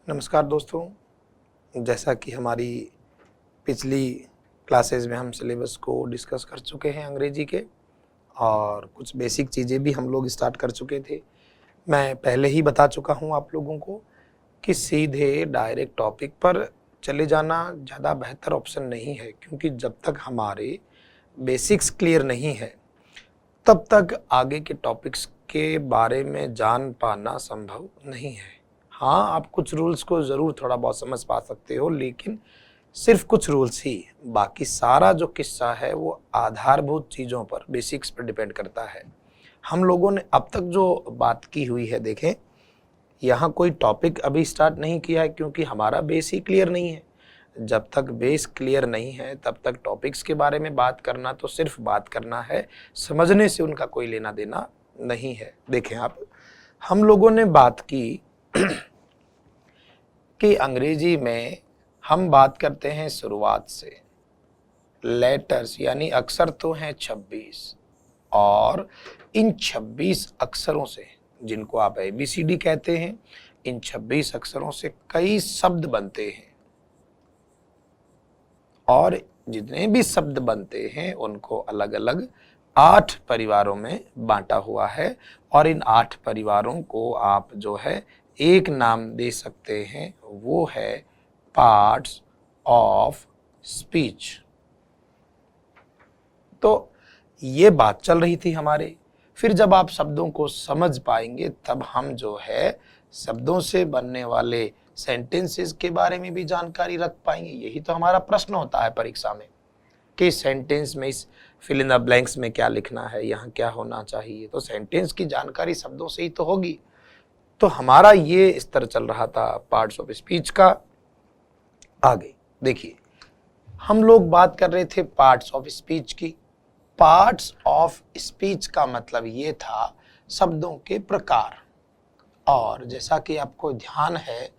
नमस्कार दोस्तों, जैसा कि हमारी पिछली क्लासेस में हम सिलेबस को डिस्कस कर चुके हैं अंग्रेजी के और कुछ बेसिक चीज़ें भी हम लोग स्टार्ट कर चुके थे। मैं पहले ही बता चुका हूं आप लोगों को कि सीधे डायरेक्ट टॉपिक पर चले जाना ज़्यादा बेहतर ऑप्शन नहीं है, क्योंकि जब तक हमारे बेसिक्स क्लियर नहीं है तब तक आगे के टॉपिक्स के बारे में जान पाना संभव नहीं है। हाँ, आप कुछ रूल्स को ज़रूर थोड़ा बहुत समझ पा सकते हो, लेकिन सिर्फ कुछ रूल्स ही, बाकी सारा जो किस्सा है वो आधारभूत चीज़ों पर, बेसिक्स पर डिपेंड करता है। हम लोगों ने अब तक जो बात की हुई है, देखें यहाँ कोई टॉपिक अभी स्टार्ट नहीं किया है, क्योंकि हमारा बेस ही क्लियर नहीं है। जब तक बेस क्लियर नहीं है तब तक टॉपिक्स के बारे में बात करना तो सिर्फ बात करना है, समझने से उनका कोई लेना देना नहीं है। देखें आप, हम लोगों ने बात की कि अंग्रेजी में हम बात करते हैं शुरुआत से। लेटर्स यानी अक्षर तो हैं 26 और इन 26 अक्षरों से, जिनको आप ABCD कहते हैं, इन 26 अक्षरों से कई शब्द बनते हैं और जितने भी शब्द बनते हैं उनको अलग अलग 8 परिवारों में बांटा हुआ है और इन 8 परिवारों को आप जो है एक नाम दे सकते हैं, वो है पार्ट्स ऑफ स्पीच। तो ये बात चल रही थी हमारे। फिर जब आप शब्दों को समझ पाएंगे तब हम जो है शब्दों से बनने वाले सेंटेंसेस के बारे में भी जानकारी रख पाएंगे। यही तो हमारा प्रश्न होता है परीक्षा में कि सेंटेंस में इस फिल इन द ब्लैंक्स में क्या लिखना है, यहाँ क्या होना चाहिए। तो सेंटेंस की जानकारी शब्दों से ही तो होगी। तो हमारा ये स्तर चल रहा था पार्ट्स ऑफ स्पीच का। आगे देखिए, हम लोग बात कर रहे थे पार्ट्स ऑफ स्पीच की। पार्ट्स ऑफ स्पीच का मतलब ये था शब्दों के प्रकार। और जैसा कि आपको ध्यान है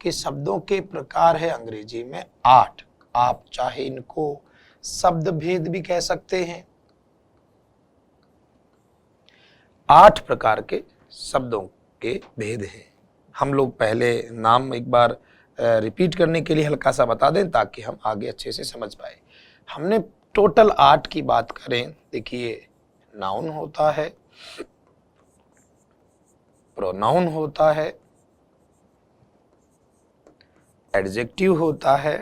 कि शब्दों के प्रकार है अंग्रेजी में 8। आप चाहे इनको शब्द भेद भी कह सकते हैं। 8 प्रकार के शब्दों के भेद हैं। हम लोग पहले नाम एक बार रिपीट करने के लिए हल्का सा बता दें ताकि हम आगे अच्छे से समझ पाए। हमने टोटल 8 की बात करें, देखिए, नाउन होता है, प्रोनाउन होता है, एडजेक्टिव होता है,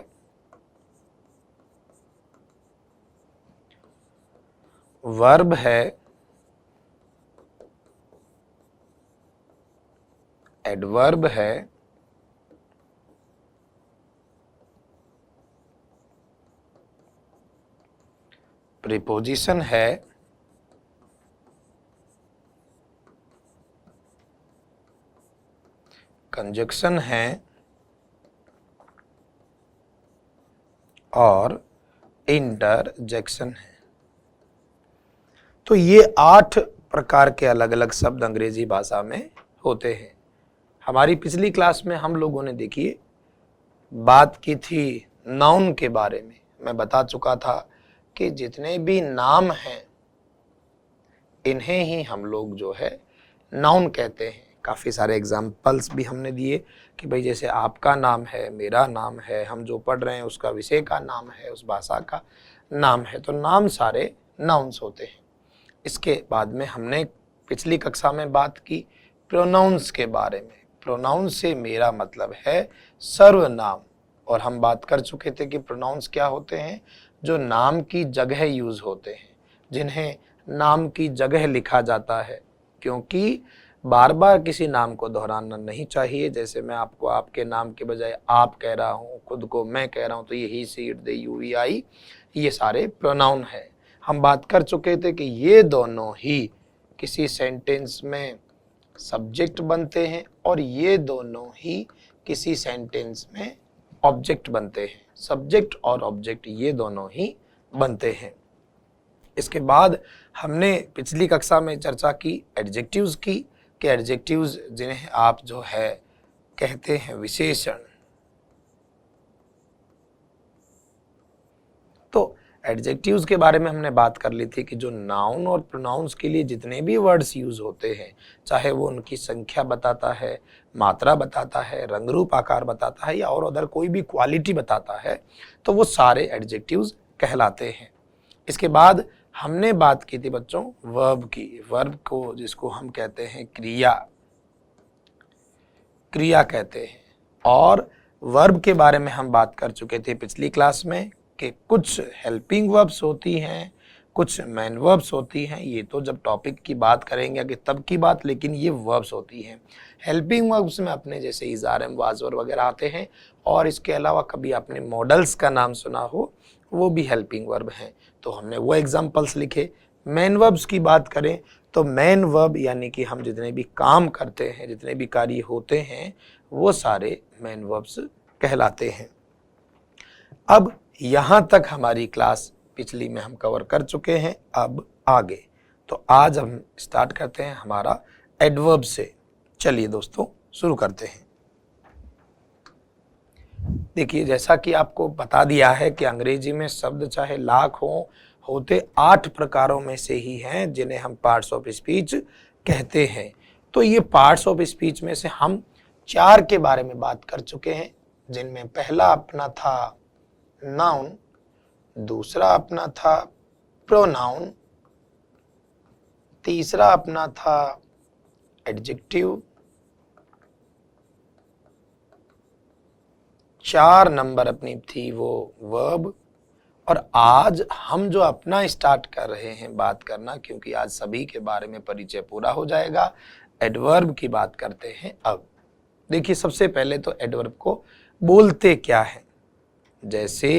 वर्ब है, एडवर्ब है, प्रीपोजिशन है, कंजक्शन है और इंटरजेक्शन है। तो ये 8 प्रकार के अलग अलग शब्द अंग्रेजी भाषा में होते हैं। हमारी पिछली क्लास में हम लोगों ने देखिए बात की थी नाउन के बारे में। मैं बता चुका था कि जितने भी नाम हैं इन्हें ही हम लोग जो है नाउन कहते हैं। काफ़ी सारे एग्जाम्पल्स भी हमने दिए कि भाई जैसे आपका नाम है, मेरा नाम है, हम जो पढ़ रहे हैं उसका विषय का नाम है, उस भाषा का नाम है। तो नाम सारे नाउन्स होते हैं। इसके बाद में हमने पिछली कक्षा में बात की प्रोनाउंस के बारे में। प्रोनाउंस से मेरा मतलब है सर्वनाम, और हम बात कर चुके थे कि प्रोनाउंस क्या होते हैं, जो नाम की जगह यूज होते हैं, जिन्हें नाम की जगह लिखा जाता है, क्योंकि बार बार किसी नाम को दोहराना नहीं चाहिए। जैसे मैं आपको आपके नाम के बजाय आप कह रहा हूँ, खुद को मैं कह रहा हूँ, तो ये ही, सी, इट, दे, यू, वी, आई, ये सारे प्रोनाउन है। हम बात कर चुके थे कि ये दोनों ही किसी सेंटेंस में सब्जेक्ट बनते हैं और ये दोनों ही किसी सेंटेंस में ऑब्जेक्ट बनते हैं। सब्जेक्ट और ऑब्जेक्ट ये दोनों ही बनते हैं। इसके बाद हमने पिछली कक्षा में चर्चा की एडजेक्टिव्स की, कि एडजेक्टिव्स जिन्हें आप जो है कहते हैं विशेषण। तो एडजेक्टिव्स के बारे में हमने बात कर ली थी कि जो नाउन और प्रोनाउंस के लिए जितने भी वर्ड्स यूज होते हैं, चाहे वो उनकी संख्या बताता है, मात्रा बताता है, रंग रूप आकार बताता है या और अदर कोई भी क्वालिटी बताता है, तो वो सारे एडजेक्टिव्स कहलाते हैं। इसके बाद हमने बात की थी बच्चों वर्ब की, वर्ब को जिसको हम कहते हैं क्रिया, क्रिया कहते हैं। और वर्ब के बारे में हम बात कर चुके थे पिछली क्लास में कि कुछ हेल्पिंग वर्ब्स होती हैं, कुछ मेन वर्ब्स होती हैं। ये तो जब टॉपिक की बात करेंगे कि तब की बात, लेकिन ये वर्ब्स होती हैं। हेल्पिंग वर्ब्स में अपने जैसे इज़ार, वाज़र वगैरह आते हैं, और इसके अलावा कभी आपने मॉडल्स का नाम सुना हो, वो भी हेल्पिंग वर्ब हैं, तो हमने वो एग्जाम्पल्स लिखे। मेन वर्ब्स की बात करें तो मेन वर्ब यानी कि हम जितने भी काम करते हैं, जितने भी कार्य होते हैं, वो सारे मेन वर्ब्स कहलाते हैं। अब यहाँ तक हमारी क्लास पिछली में हम कवर कर चुके हैं। अब आगे तो आज हम स्टार्ट करते हैं हमारा एडवर्ब से। चलिए दोस्तों शुरू करते हैं। देखिए, जैसा कि आपको बता दिया है कि अंग्रेजी में शब्द चाहे लाख होते 8 प्रकारों में से ही हैं जिन्हें हम पार्ट्स ऑफ स्पीच कहते हैं। तो ये पार्ट्स ऑफ स्पीच में से हम 4 के बारे में बात कर चुके हैं, जिनमें पहला अपना था नाउन, दूसरा अपना था प्रोनाउन, तीसरा अपना था एडजेक्टिव, 4 नंबर अपनी थी वो वर्ब, और आज हम जो अपना स्टार्ट कर रहे हैं बात करना, क्योंकि आज सभी के बारे में परिचय पूरा हो जाएगा, एडवर्ब की बात करते हैं। अब देखिए, सबसे पहले तो एडवर्ब को बोलते क्या है। जैसे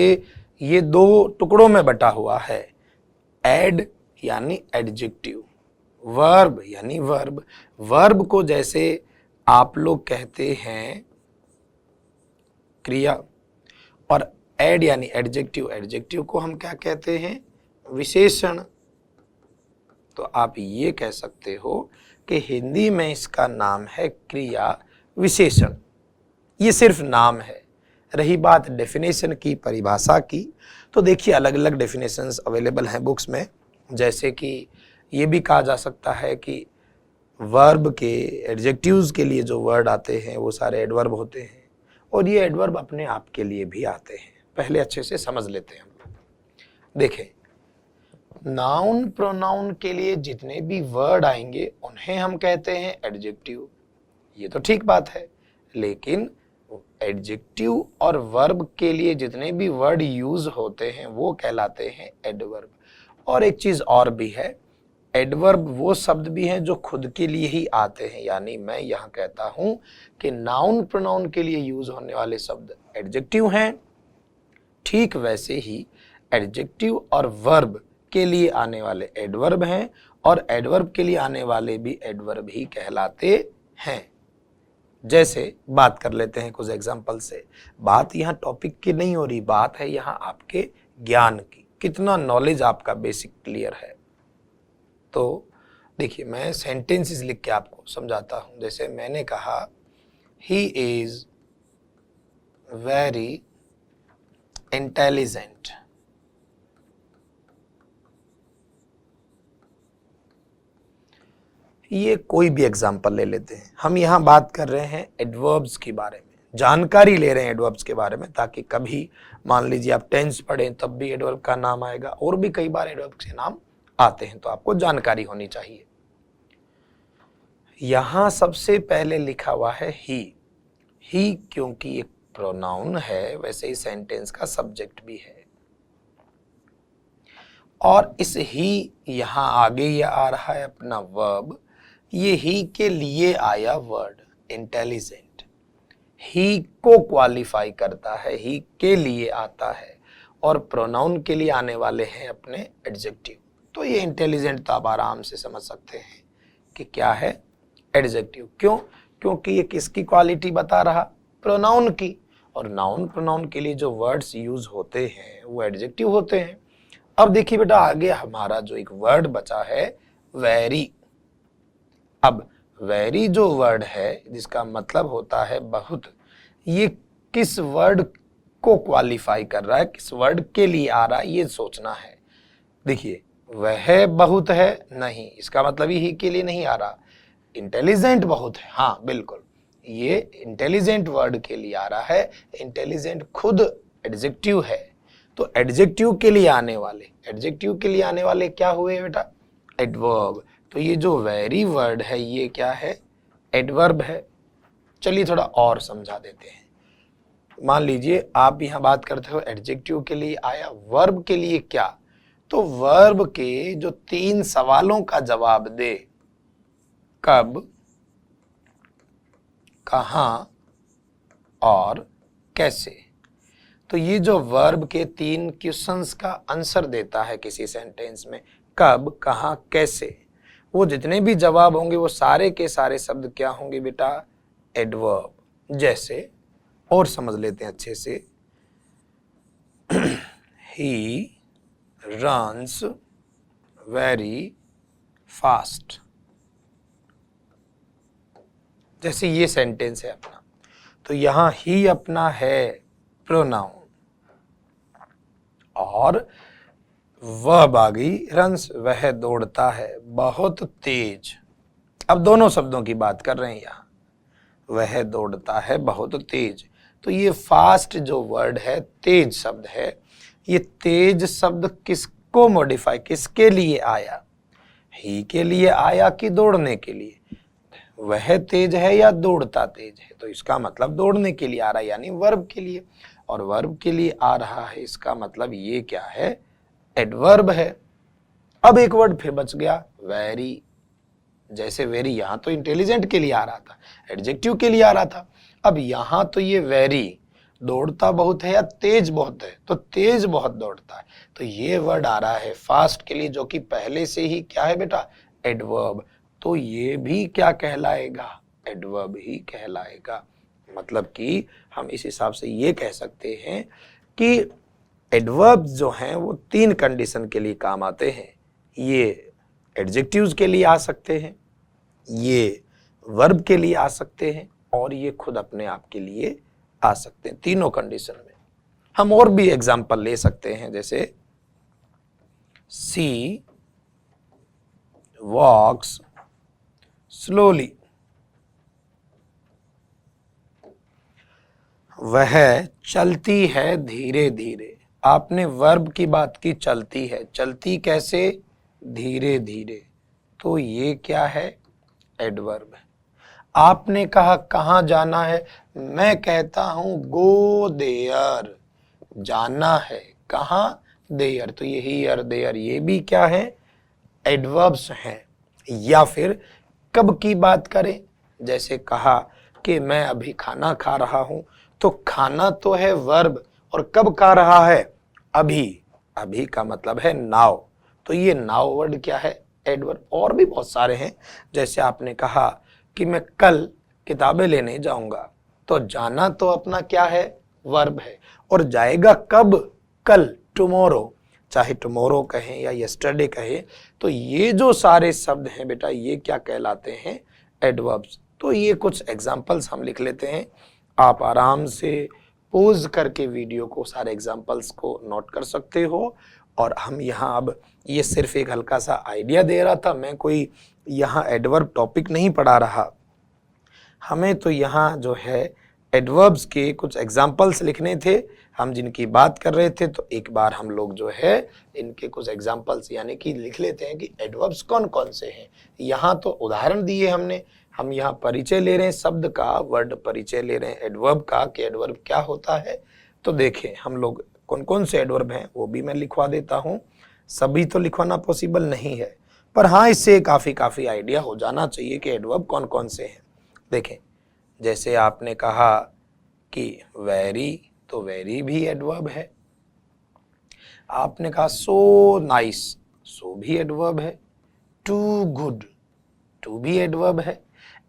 ये 2 टुकड़ों में बटा हुआ है, एड यानी एडजेक्टिव, वर्ब यानी वर्ब। वर्ब को जैसे आप लोग कहते हैं क्रिया, और एड यानी एडजेक्टिव, एडजेक्टिव को हम क्या कहते हैं, विशेषण। तो आप ये कह सकते हो कि हिंदी में इसका नाम है क्रिया विशेषण। ये सिर्फ नाम है। रही बात डेफिनेशन की, परिभाषा की, तो देखिए अलग अलग डेफिनेशंस अवेलेबल हैं बुक्स में। जैसे कि ये भी कहा जा सकता है कि वर्ब के एडजेक्टिव्स के लिए जो वर्ड आते हैं वो सारे एडवर्ब होते हैं, और ये एडवर्ब अपने आप के लिए भी आते हैं। पहले अच्छे से समझ लेते हैं हम लोग। देखें, नाउन प्रोनाउन के लिए जितने भी वर्ड आएंगे उन्हें हम कहते हैं एडजेक्टिव। ये तो ठीक बात है, लेकिन एडजेक्टिव और वर्ब के लिए जितने भी वर्ड यूज होते हैं वो कहलाते हैं एडवर्ब। और एक चीज और भी है, एडवर्ब वो शब्द भी हैं जो खुद के लिए ही आते हैं। यानी मैं यहाँ कहता हूं कि नाउन प्रोनाउन के लिए यूज होने वाले शब्द एडजेक्टिव हैं, ठीक वैसे ही एडजेक्टिव और वर्ब के लिए आने वाले एडवर्ब हैं, और एडवर्ब के लिए आने वाले भी एडवर्ब ही कहलाते हैं। जैसे बात कर लेते हैं कुछ एग्जाम्पल से। बात यहाँ टॉपिक की नहीं हो रही, बात है यहाँ आपके ज्ञान की, कितना नॉलेज आपका बेसिक क्लियर है। तो देखिए, मैं सेंटेंसेस लिख के आपको समझाता हूं। जैसे मैंने कहा ही इज वेरी इंटेलिजेंट। ये कोई भी एग्जाम्पल ले लेते हैं। हम यहाँ बात कर रहे हैं एडवर्ब्स के बारे में, जानकारी ले रहे हैं एडवर्ब्स के बारे में, ताकि कभी मान लीजिए आप टेंस पढ़ें तब भी एडवर्ब का नाम आएगा, और भी कई बार एडवर्ब के नाम आते हैं, तो आपको जानकारी होनी चाहिए। यहां सबसे पहले लिखा हुआ है ही क्योंकि एक प्रोनाउन है, वैसे ही सेंटेंस का सब्जेक्ट भी है। और इस ही यहां आगे ये आ रहा है अपना वर्ब। ये ही के लिए आया वर्ड इंटेलिजेंट, ही को क्वालिफाई करता है, ही के लिए आता है, और प्रोनाउन के लिए आने वाले हैं अपने एडजेक्टिव। तो ये इंटेलिजेंट तो आप आराम से समझ सकते हैं कि क्या है, एडजेक्टिव। क्यों? क्योंकि ये किसकी क्वालिटी बता रहा, प्रोनाउन की, और नाउन प्रोनाउन के लिए जो वर्ड्स यूज होते हैं वो एडजेक्टिव होते हैं। अब देखिए बेटा, आगे हमारा जो एक वर्ड बचा है वेरी। अब वेरी जो वर्ड है जिसका मतलब होता है बहुत, ये किस वर्ड को क्वालिफाई कर रहा है, किस वर्ड के लिए आ रहा है, ये सोचना है। देखिए, वह बहुत है, नहीं, इसका मतलब ही के लिए नहीं आ रहा। इंटेलिजेंट बहुत है, हाँ बिल्कुल, ये इंटेलिजेंट वर्ड के लिए आ रहा है। इंटेलिजेंट खुद एडजेक्टिव है, तो एडजेक्टिव के लिए आने वाले क्या हुए बेटा? एडवर्ब। तो ये जो वेरी वर्ड है ये क्या है? एडवर्ब है। चलिए थोड़ा और समझा देते हैं। मान लीजिए आप यहां बात करते हो एडजेक्टिव के लिए आया, वर्ब के लिए क्या? तो वर्ब के जो 3 सवालों का जवाब दे, कब, कहां और कैसे, तो ये जो वर्ब के 3 क्वेश्चंस का आंसर देता है किसी सेंटेंस में, कब, कहां, कैसे, वो जितने भी जवाब होंगे वो सारे के सारे शब्द क्या होंगे बेटा? एडवर्ब। जैसे और समझ लेते हैं अच्छे से, ही रन्स वेरी फास्ट, जैसे ये सेंटेंस है अपना, तो यहां ही अपना है प्रोनाउन और वर्ब आ गई रन्स, वह दौड़ता है बहुत तेज। अब दोनों शब्दों की बात कर रहे हैं यहां, वह दौड़ता है बहुत तेज। तो ये फास्ट जो वर्ड है, तेज शब्द है, ये तेज शब्द किसको मॉडिफाई, किसके लिए आया? ही के लिए आया कि दौड़ने के लिए? वह तेज है या दौड़ता तेज है? तो इसका मतलब दौड़ने के लिए आ रहा है, यानी वर्ब के लिए, और वर्ब के लिए आ रहा है, इसका मतलब ये क्या है? एडवर्ब है। अब एक वर्ड फिर बच गया, वेरी। जैसे वेरी यहां तो इंटेलिजेंट के लिए आ रहा था, एडजेक्टिव के लिए आ रहा था, अब यहां तो ये वेरी, दौड़ता बहुत है या तेज बहुत है? तो तेज बहुत दौड़ता है, तो ये वर्ड आ रहा है फास्ट के लिए, जो कि पहले से ही क्या है बेटा? एडवर्ब। तो ये भी क्या कहलाएगा? एडवर्ब ही कहलाएगा। मतलब कि हम इस हिसाब से ये कह सकते हैं कि एडवर्ब्स जो हैं वो 3 कंडीशन के लिए काम आते हैं। ये एडजेक्टिव्स के लिए आ सकते हैं, ये वर्ब के लिए आ सकते हैं, और ये खुद अपने आप के लिए आ सकते हैं, तीनों कंडीशन में। हम और भी एग्जांपल ले सकते हैं, जैसे सी वॉक्स स्लोली, वह चलती है धीरे धीरे। आपने वर्ब की बात की, चलती है, चलती कैसे? धीरे धीरे, तो ये क्या है? एडवर्ब है। आपने कहा कहां जाना है, मैं कहता हूं गो देयर, जाना है कहां? देयर, तो ये हियर देयर ये भी क्या है? एडवर्ब्स हैं। या फिर कब की बात करें, जैसे कहा कि मैं अभी खाना खा रहा हूं, तो खाना तो है वर्ब, और कब खा रहा है? अभी। अभी का मतलब है नाउ, तो ये नाउ वर्ड क्या है? एडवर्ब। और भी बहुत सारे हैं, जैसे आपने कहा कि मैं कल किताबें लेने जाऊंगा, तो जाना तो अपना क्या है? वर्ब है, और जाएगा कब? कल, टुमारो, चाहे टुमारो कहें या यस्टरडे कहें, तो ये जो सारे शब्द हैं बेटा, ये क्या कहलाते हैं? एडवर्ब्स। तो ये कुछ एग्जांपल्स हम लिख लेते हैं, आप आराम से पोज करके वीडियो को, सारे एग्जांपल्स को नोट कर सकते हो। और हम यहाँ अब ये सिर्फ एक हल्का सा आइडिया दे रहा था, मैं कोई यहाँ एडवर्ब टॉपिक नहीं पढ़ा रहा, हमें तो यहाँ जो है एडवर्ब्स के कुछ एग्जाम्पल्स लिखने थे, हम जिनकी बात कर रहे थे। तो एक बार हम लोग जो है इनके कुछ एग्जाम्पल्स यानी कि लिख लेते हैं कि एडवर्ब्स कौन कौन से हैं। यहाँ तो उदाहरण दिए हमने, हम यहाँ परिचय ले रहे हैं शब्द का, वर्ड परिचय ले रहे हैं एडवर्ब का, कि एडवर्ब क्या होता है। तो देखें हम लोग कौन कौन से एडवर्ब हैं वो भी मैं लिखवा देता हूँ। सभी तो लिखवाना पॉसिबल नहीं है, पर हाँ इससे काफ़ी आइडिया हो जाना चाहिए कि एडवर्ब कौन कौन से हैं। देखें, जैसे आपने कहा कि वेरी, तो वेरी भी एडवर्ब है। आपने कहा सो नाइस, सो भी एडवर्ब है। टू गुड, टू भी एडवर्ब है।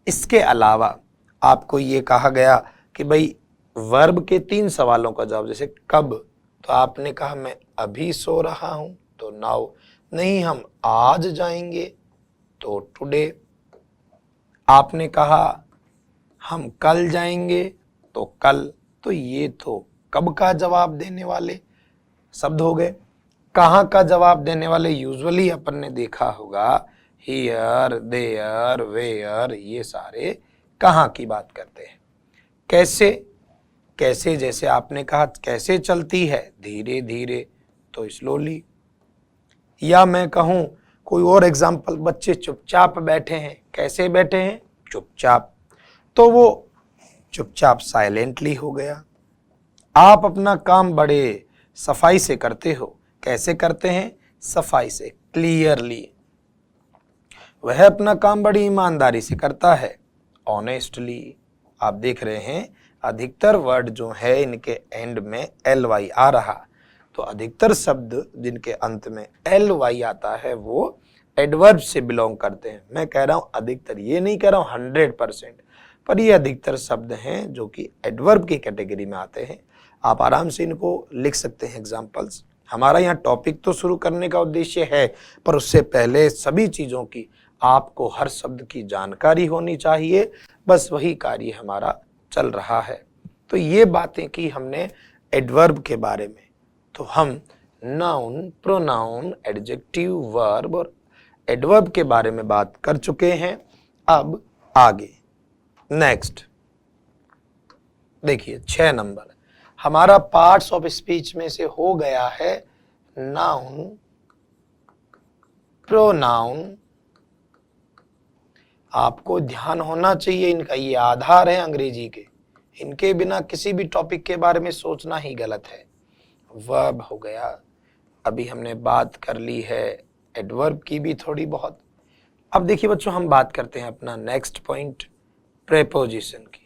इसके अलावा आपको ये कहा गया कि भाई वर्ब के 3 सवालों का जवाब, जैसे कब, तो आपने कहा मैं अभी सो रहा हूं, तो नाउ। नहीं, हम आज जाएंगे, तो टुडे। आपने कहा हम कल जाएंगे, तो कल, तो ये तो कब का जवाब देने वाले शब्द हो गए। कहाँ का जवाब देने वाले यूजुअली अपन ने देखा होगा हियर, देयर, वेयर, ये सारे कहाँ की बात करते हैं। कैसे, कैसे जैसे आपने कहा कैसे चलती है, धीरे धीरे तो स्लोली। या मैं कहूं कोई और एग्जाम्पल, बच्चे चुपचाप बैठे हैं, कैसे बैठे हैं, चुपचाप, तो वो चुपचाप साइलेंटली हो गया। आप अपना काम बड़े सफाई से करते हो, कैसे करते हैं, सफाई से, क्लियरली। वह अपना काम बड़ी ईमानदारी से करता है, ऑनेस्टली। आप देख रहे हैं अधिकतर वर्ड जो है इनके एंड में ly आ रहा, तो अधिकतर शब्द जिनके अंत में ly आता है वो एडवर्ब से बिलोंग करते हैं। मैं कह रहा हूं अधिकतर, ये नहीं कह रहा हूं 100%, पर ये अधिकतर शब्द हैं जो कि एडवर्ब की कैटेगरी में आते हैं। आप आराम से इनको लिख सकते हैं एग्जाम्पल्स। हमारा यहाँ टॉपिक तो शुरू करने का उद्देश्य है, पर उससे पहले सभी चीज़ों की आपको हर शब्द की जानकारी होनी चाहिए, बस वही कार्य हमारा चल रहा है। तो ये बातें की हमने एडवर्ब के बारे में। तो हम नाउन, प्रोनाउन, एडजेक्टिव, वर्ब और एडवर्ब के बारे में बात कर चुके हैं। अब आगे नेक्स्ट देखिए 6 नंबर हमारा पार्ट्स ऑफ स्पीच में से हो गया है नाउन, प्रोनाउन। आपको ध्यान होना चाहिए, इनका ये आधार है अंग्रेजी के, इनके बिना किसी भी टॉपिक के बारे में सोचना ही गलत है। वर्ब हो गया, अभी हमने बात कर ली है एडवर्ब की भी थोड़ी बहुत। अब देखिए बच्चों, हम बात करते हैं अपना नेक्स्ट पॉइंट, प्रेपोजिशन की।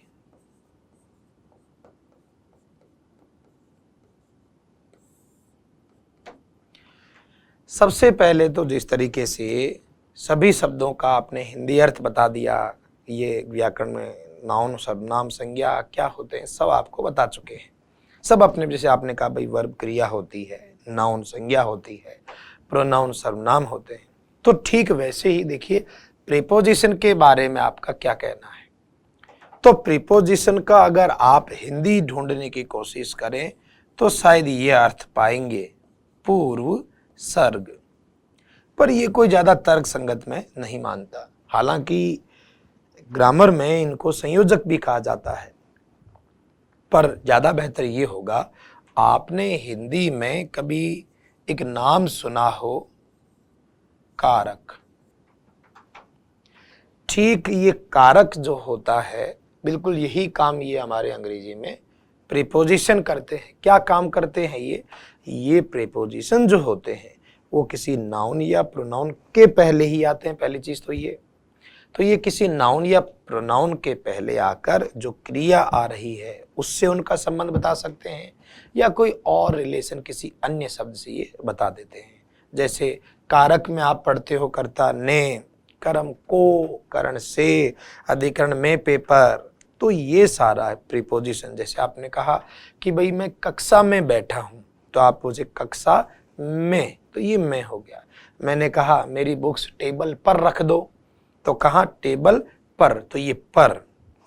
सबसे पहले तो जिस तरीके से सभी शब्दों का आपने हिंदी अर्थ बता दिया, ये व्याकरण में नाउन, सर्वनाम, संज्ञा क्या होते हैं सब आपको बता चुके हैं। सब अपने, जैसे आपने कहा भाई वर्ब क्रिया होती है, नाउन संज्ञा होती है, प्रोनाउन सर्वनाम होते हैं, तो ठीक वैसे ही देखिए प्रीपोजिशन के बारे में आपका क्या कहना है। तो प्रीपोजिशन का अगर आप हिंदी ढूंढने की कोशिश करें तो शायद ये अर्थ पाएंगे पूर्व सर्ग, पर ये कोई ज्यादा तर्क संगत में नहीं मानता। हालांकि ग्रामर में इनको संयोजक भी कहा जाता है, पर ज्यादा बेहतर ये होगा आपने हिंदी में कभी एक नाम सुना हो, कारक। ठीक ये कारक जो होता है, बिल्कुल यही काम ये हमारे अंग्रेजी में प्रीपोजिशन करते हैं। क्या काम करते हैं ये प्रीपोजिशन जो होते हैं वो किसी नाउन या प्रोनाउन के पहले ही आते हैं। पहली चीज तो ये किसी नाउन या प्रोनाउन के पहले आकर जो क्रिया आ रही है उससे उनका संबंध बता सकते हैं, या कोई और रिलेशन किसी अन्य शब्द से ये बता देते हैं। जैसे कारक में आप पढ़ते हो कर्ता ने, कर्म को, करण से, अधिकरण में, पेपर, तो ये सारा है प्रीपोजिशन। जैसे आपने कहा कि भाई मैं कक्षा में बैठा हूं, तो आप पूछे कक्षा में, तो ये मैं हो गया। मैंने कहा मेरी बुक्स टेबल पर रख दो, तो कहा टेबल पर, तो ये पर।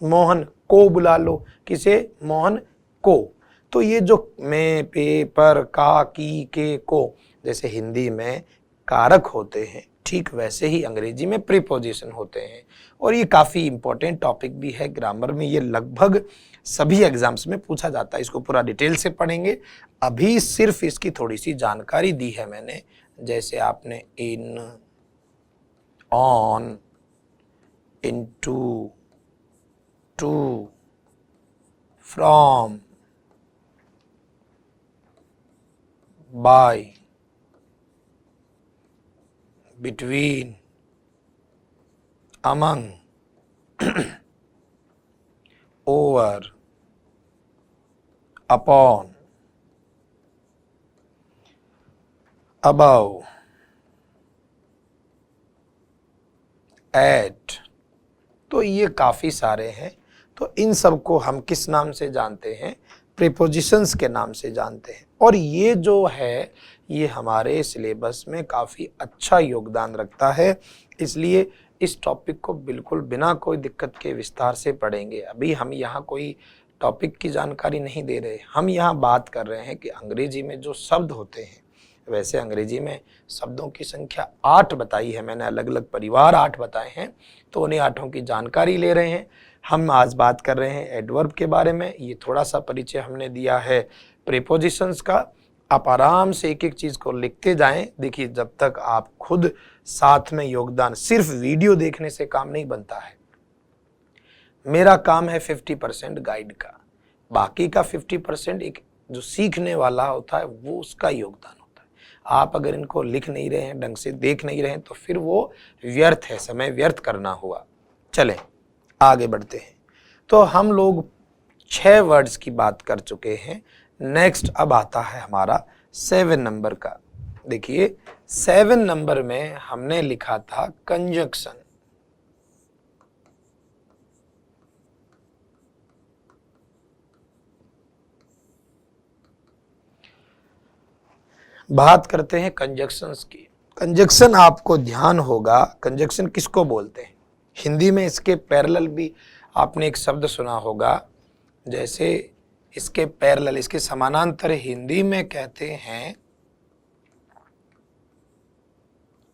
मोहन को बुला लो, किसे, मोहन को, तो ये जो मैं, पे, पर, का, की, के, को जैसे हिंदी में कारक होते हैं, ठीक वैसे ही अंग्रेजी में प्रीपोजिशन होते हैं। और ये काफी इंपॉर्टेंट टॉपिक भी है ग्रामर में, ये लगभग सभी एग्जाम्स में पूछा जाता है। इसको पूरा डिटेल से पढ़ेंगे, अभी सिर्फ इसकी थोड़ी सी जानकारी दी है मैंने। जैसे आपने in, on, into, to, from, by, between, among, over, upon, above, at, तो ये काफी सारे हैं। तो इन सब को हम किस नाम से जानते हैं, प्रीपोजिशंस के नाम से जानते हैं। और ये जो है ये हमारे सिलेबस में काफ़ी अच्छा योगदान रखता है, इसलिए इस टॉपिक को बिल्कुल बिना कोई दिक्कत के विस्तार से पढ़ेंगे। अभी हम यहाँ कोई टॉपिक की जानकारी नहीं दे रहे, हम यहाँ बात कर रहे हैं कि अंग्रेजी में जो शब्द होते हैं, वैसे अंग्रेजी में शब्दों की संख्या 8 बताई है मैंने, अलग अलग परिवार 8 बताए हैं, तो उन्हीं 8 की जानकारी ले रहे हैं। हम आज बात कर रहे हैं एडवर्ब के बारे में। ये थोड़ा सा परिचय हमने दिया है प्रीपोजिशंस का। आप आराम से एक एक चीज को लिखते जाएं। देखिए, जब तक आप खुद साथ में योगदान, सिर्फ वीडियो देखने से काम नहीं बनता है। मेरा काम है 50% गाइड का, बाकी का 50% एक जो सीखने वाला होता है वो उसका योगदान होता है। आप अगर इनको लिख नहीं रहे हैं, ढंग से देख नहीं रहे हैं, तो फिर वो व्यर्थ है, समय व्यर्थ करना हुआ। चलें आगे बढ़ते हैं। तो हम लोग 6 वर्ड्स की बात कर चुके हैं। नेक्स्ट अब आता है हमारा 7 नंबर का। देखिए 7 नंबर में हमने लिखा था कंजक्शन। बात करते हैं कंजक्शंस की। कंजक्शन आपको ध्यान होगा, कंजक्शन किसको बोलते हैं। हिंदी में इसके पैरेलल भी आपने एक शब्द सुना होगा, जैसे इसके पैरेलल, इसके समानांतर हिंदी में कहते हैं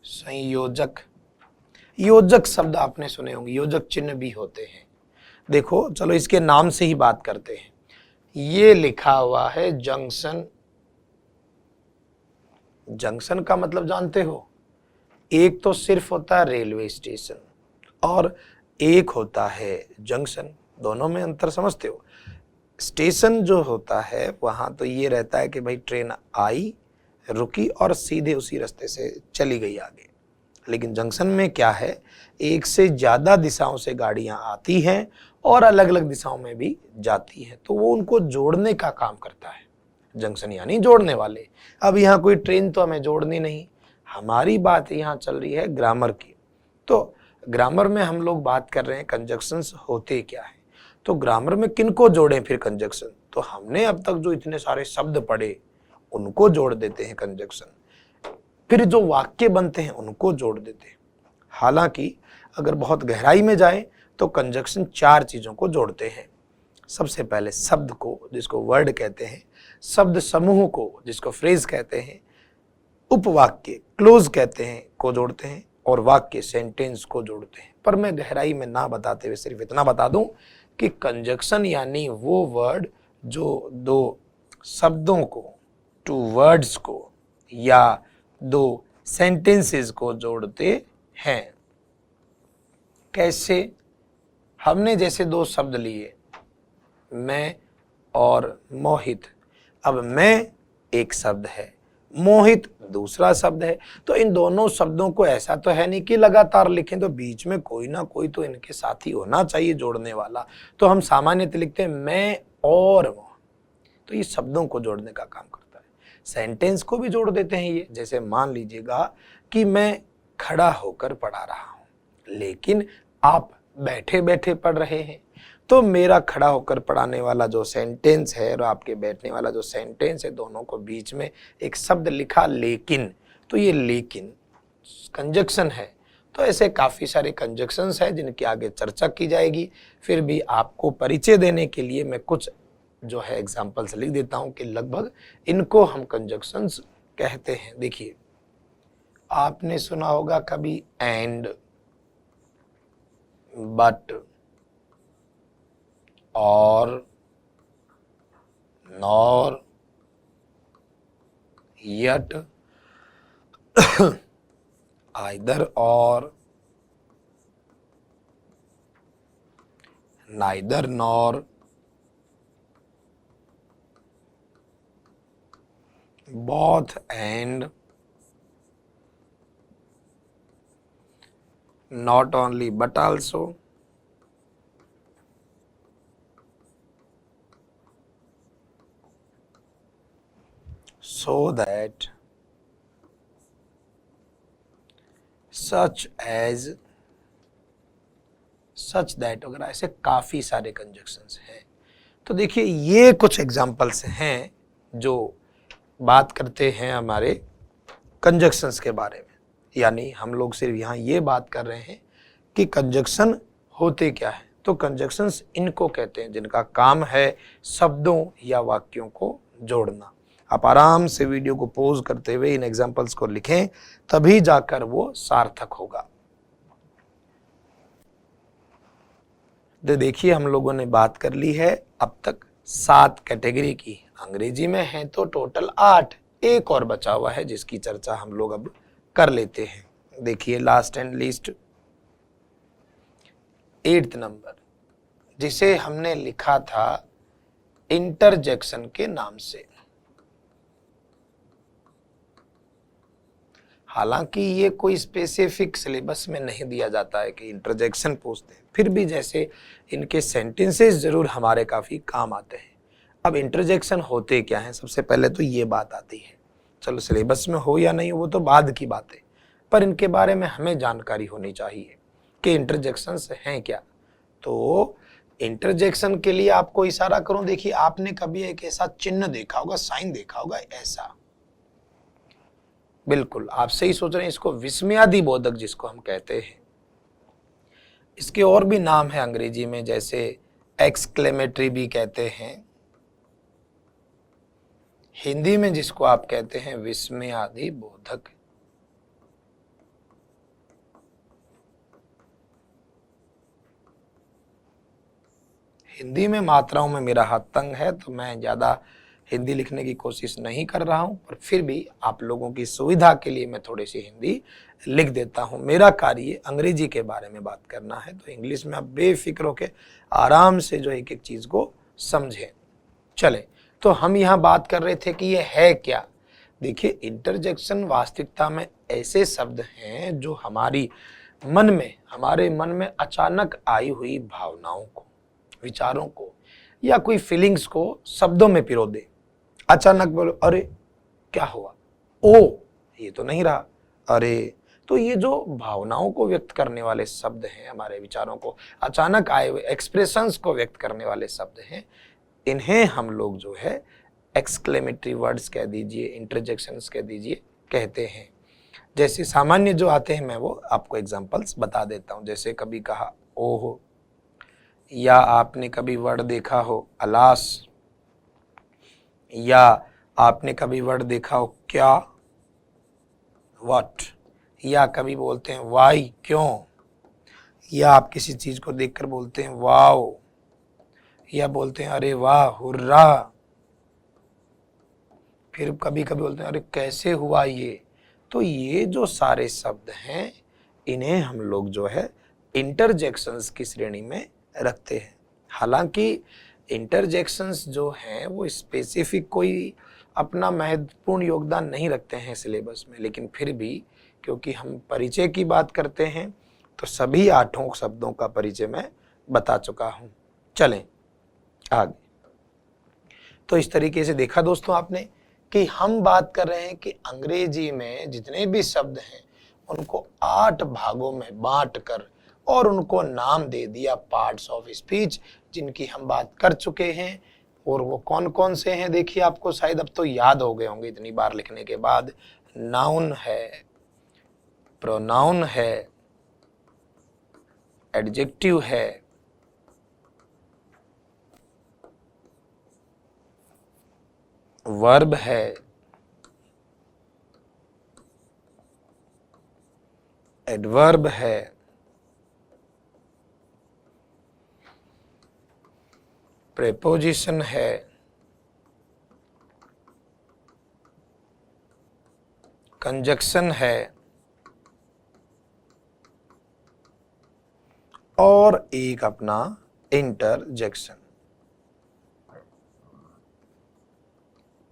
संयोजक। योजक शब्द आपने सुने होंगे, योजक चिन्ह भी होते हैं। देखो चलो इसके नाम से ही बात करते हैं। ये लिखा हुआ है जंक्शन। जंक्शन का मतलब जानते हो, एक तो सिर्फ होता है रेलवे स्टेशन और एक होता है जंक्शन। दोनों में अंतर समझते हो। स्टेशन जो होता है वहां तो ये रहता है कि भाई ट्रेन आई, रुकी और सीधे उसी रास्ते से चली गई आगे। लेकिन जंक्शन में क्या है, एक से ज्यादा दिशाओं से गाड़ियां आती हैं और अलग अलग दिशाओं में भी जाती हैं, तो वो उनको जोड़ने का काम करता है। जंक्शन यानी जोड़ने वाले। अब यहाँ कोई ट्रेन तो हमें जोड़नी नहीं, हमारी बात यहाँ चल रही है ग्रामर की। तो ग्रामर में हम लोग बात कर रहे हैं कंजक्शंस होते क्या है। तो ग्रामर में किनको जोड़ें फिर कंजक्शन, तो हमने अब तक जो इतने सारे शब्द पढ़े उनको जोड़ देते हैं कंजक्शन। फिर जो वाक्य बनते हैं उनको जोड़ देते हैं। हालांकि अगर बहुत गहराई में जाए तो कंजक्शन 4 चीजों को जोड़ते हैं। सबसे पहले शब्द को, जिसको वर्ड कहते हैं, शब्द समूह को, जिसको फ्रेज कहते हैं, उपवाक्य क्लोज कहते हैं, को जोड़ते हैं, और वाक्य सेंटेंस को जोड़ते हैं। पर मैं गहराई में ना बताते हुए सिर्फ इतना बता दूं कि कंजक्शन यानी वो वर्ड जो 2 शब्दों को, 2 वर्ड्स को या 2 सेंटेंसेस को जोड़ते हैं। कैसे? हमने जैसे 2 शब्द लिए, मैं और मोहित। अब मैं एक शब्द है, मोहित दूसरा शब्द है। तो इन दोनों शब्दों को ऐसा तो है नहीं कि लगातार लिखें, तो बीच में कोई ना कोई तो इनके साथी होना चाहिए जोड़ने वाला। तो हम सामान्यतः लिखते हैं मैं और वो। तो ये शब्दों को जोड़ने का काम करता है। सेंटेंस को भी जोड़ देते हैं ये। जैसे मान लीजिएगा कि मैं खड़ा होकर पढ़ा रहा हूं, लेकिन आप बैठे बैठे पढ़ रहे हैं, तो मेरा खड़ा होकर पढ़ाने वाला जो सेंटेंस है और आपके बैठने वाला जो सेंटेंस है, दोनों को बीच में एक शब्द लिखा लेकिन। तो ये लेकिन कंजक्शन है। तो ऐसे काफ़ी सारे कंजक्शंस हैं जिनकी आगे चर्चा की जाएगी। फिर भी आपको परिचय देने के लिए मैं कुछ जो है एग्जाम्पल्स लिख देता हूं कि लगभग इनको हम कंजक्शंस कहते हैं। देखिए, आपने सुना होगा कभी एंड, बट, और, nor, yet, either or, neither nor, both and, not only but also, so that, such as, such that वगैरह, ऐसे काफी सारे कंजक्शंस हैं। तो देखिए ये कुछ एग्जाम्पल्स हैं जो बात करते हैं हमारे कंजक्शंस के बारे में। यानी हम लोग सिर्फ यहाँ ये बात कर रहे हैं कि कंजक्शन होते क्या है। तो कंजक्शंस इनको कहते हैं जिनका काम है शब्दों या वाक्यों को जोड़ना। आप आराम से वीडियो को पॉज करते हुए इन एग्जांपल्स को लिखें, तभी जाकर वो सार्थक होगा। तो देखिए हम लोगों ने बात कर ली है अब तक 7 कैटेगरी की, अंग्रेजी में है तो टोटल 8, एक और बचा हुआ है जिसकी चर्चा हम लोग अब कर लेते हैं। देखिए last and least 8th number, जिसे हमने लिखा था इंटरजेक्शन के नाम से। हालांकि ये कोई स्पेसिफिक सिलेबस में नहीं दिया जाता है कि इंटरजेक्शन पूछते हैं, फिर भी जैसे इनके सेंटेंसेस जरूर हमारे काफी काम आते हैं। अब इंटरजेक्शन होते क्या हैं, सबसे पहले तो ये बात आती है, चलो सिलेबस में हो या नहीं वो तो बाद की बात है, पर इनके बारे में हमें जानकारी होनी चाहिए कि इंटरजेक्शंस हैं क्या। तो इंटरजेक्शन के लिए आपको इशारा करूं, देखिए आपने कभी एक ऐसा चिन्ह देखा होगा, साइन देखा होगा ऐसा, बिल्कुल आप सही सोच रहे हैं, इसको विस्मयादि बोधक जिसको हम कहते हैं। इसके और भी नाम है अंग्रेजी में, जैसे एक्सक्लेमेटरी भी कहते हैं, हिंदी में जिसको आप कहते हैं विस्मयादि बोधक। हिंदी में मात्राओं में मेरा हाथ तंग है तो मैं ज्यादा हिंदी लिखने की कोशिश नहीं कर रहा हूं, पर फिर भी आप लोगों की सुविधा के लिए मैं थोड़ी सी हिंदी लिख देता हूं। मेरा कार्य अंग्रेजी के बारे में बात करना है, तो इंग्लिश में आप बेफिक्र होकर आराम से जो एक एक चीज को समझें। चले, तो हम यहाँ बात कर रहे थे कि ये है क्या। देखिए इंटरजेक्शन वास्तविकता में ऐसे शब्द हैं जो हमारे मन में अचानक आई हुई भावनाओं को, विचारों को या कोई फीलिंग्स को शब्दों में पिरो दे। अचानक बोलो अरे क्या हुआ, ओ ये तो नहीं रहा, अरे, तो ये जो भावनाओं को व्यक्त करने वाले शब्द हैं, हमारे विचारों को अचानक आए हुए एक्सप्रेशंस को व्यक्त करने वाले शब्द हैं, इन्हें हम लोग जो है एक्सक्लेमेटरी वर्ड्स कह दीजिए, इंटरजेक्शंस कह दीजिए, कहते हैं। जैसे सामान्य जो आते हैं मैं वो आपको एग्जांपल्स बता देता हूं। जैसे कभी कहा ओह, या आपने कभी वर्ड देखा हो अलास, या आपने कभी वर्ड देखा हो क्या, व्हाट, या कभी बोलते हैं वाई, क्यों, या आप किसी चीज को देखकर बोलते हैं वाओ, या बोलते हैं अरे वाह, हुर्रा, फिर कभी कभी बोलते हैं अरे कैसे हुआ ये। तो ये जो सारे शब्द हैं इन्हें हम लोग जो है इंटरजेक्शंस की श्रेणी में रखते हैं। हालांकि इंटरजेक्शंस जो हैं वो स्पेसिफिक कोई अपना महत्वपूर्ण योगदान नहीं रखते हैं सिलेबस में, लेकिन फिर भी क्योंकि हम परिचय की बात करते हैं तो सभी 8 शब्दों का परिचय मैं बता चुका हूं। चलें आगे। तो इस तरीके से देखा दोस्तों आपने कि हम बात कर रहे हैं कि अंग्रेजी में जितने भी शब्द हैं उनको 8 भागों में बांटकर और उनको नाम दे दिया पार्ट्स ऑफ स्पीच, जिनकी हम बात कर चुके हैं। और वो कौन कौन से हैं देखिए, आपको शायद अब तो याद हो गए होंगे इतनी बार लिखने के बाद। नाउन है, प्रोनाउन है, एडजेक्टिव है, वर्ब है, एडवर्ब है, प्रेपोजिशन है, कंजक्शन है और एक अपना इंटरजेक्शन।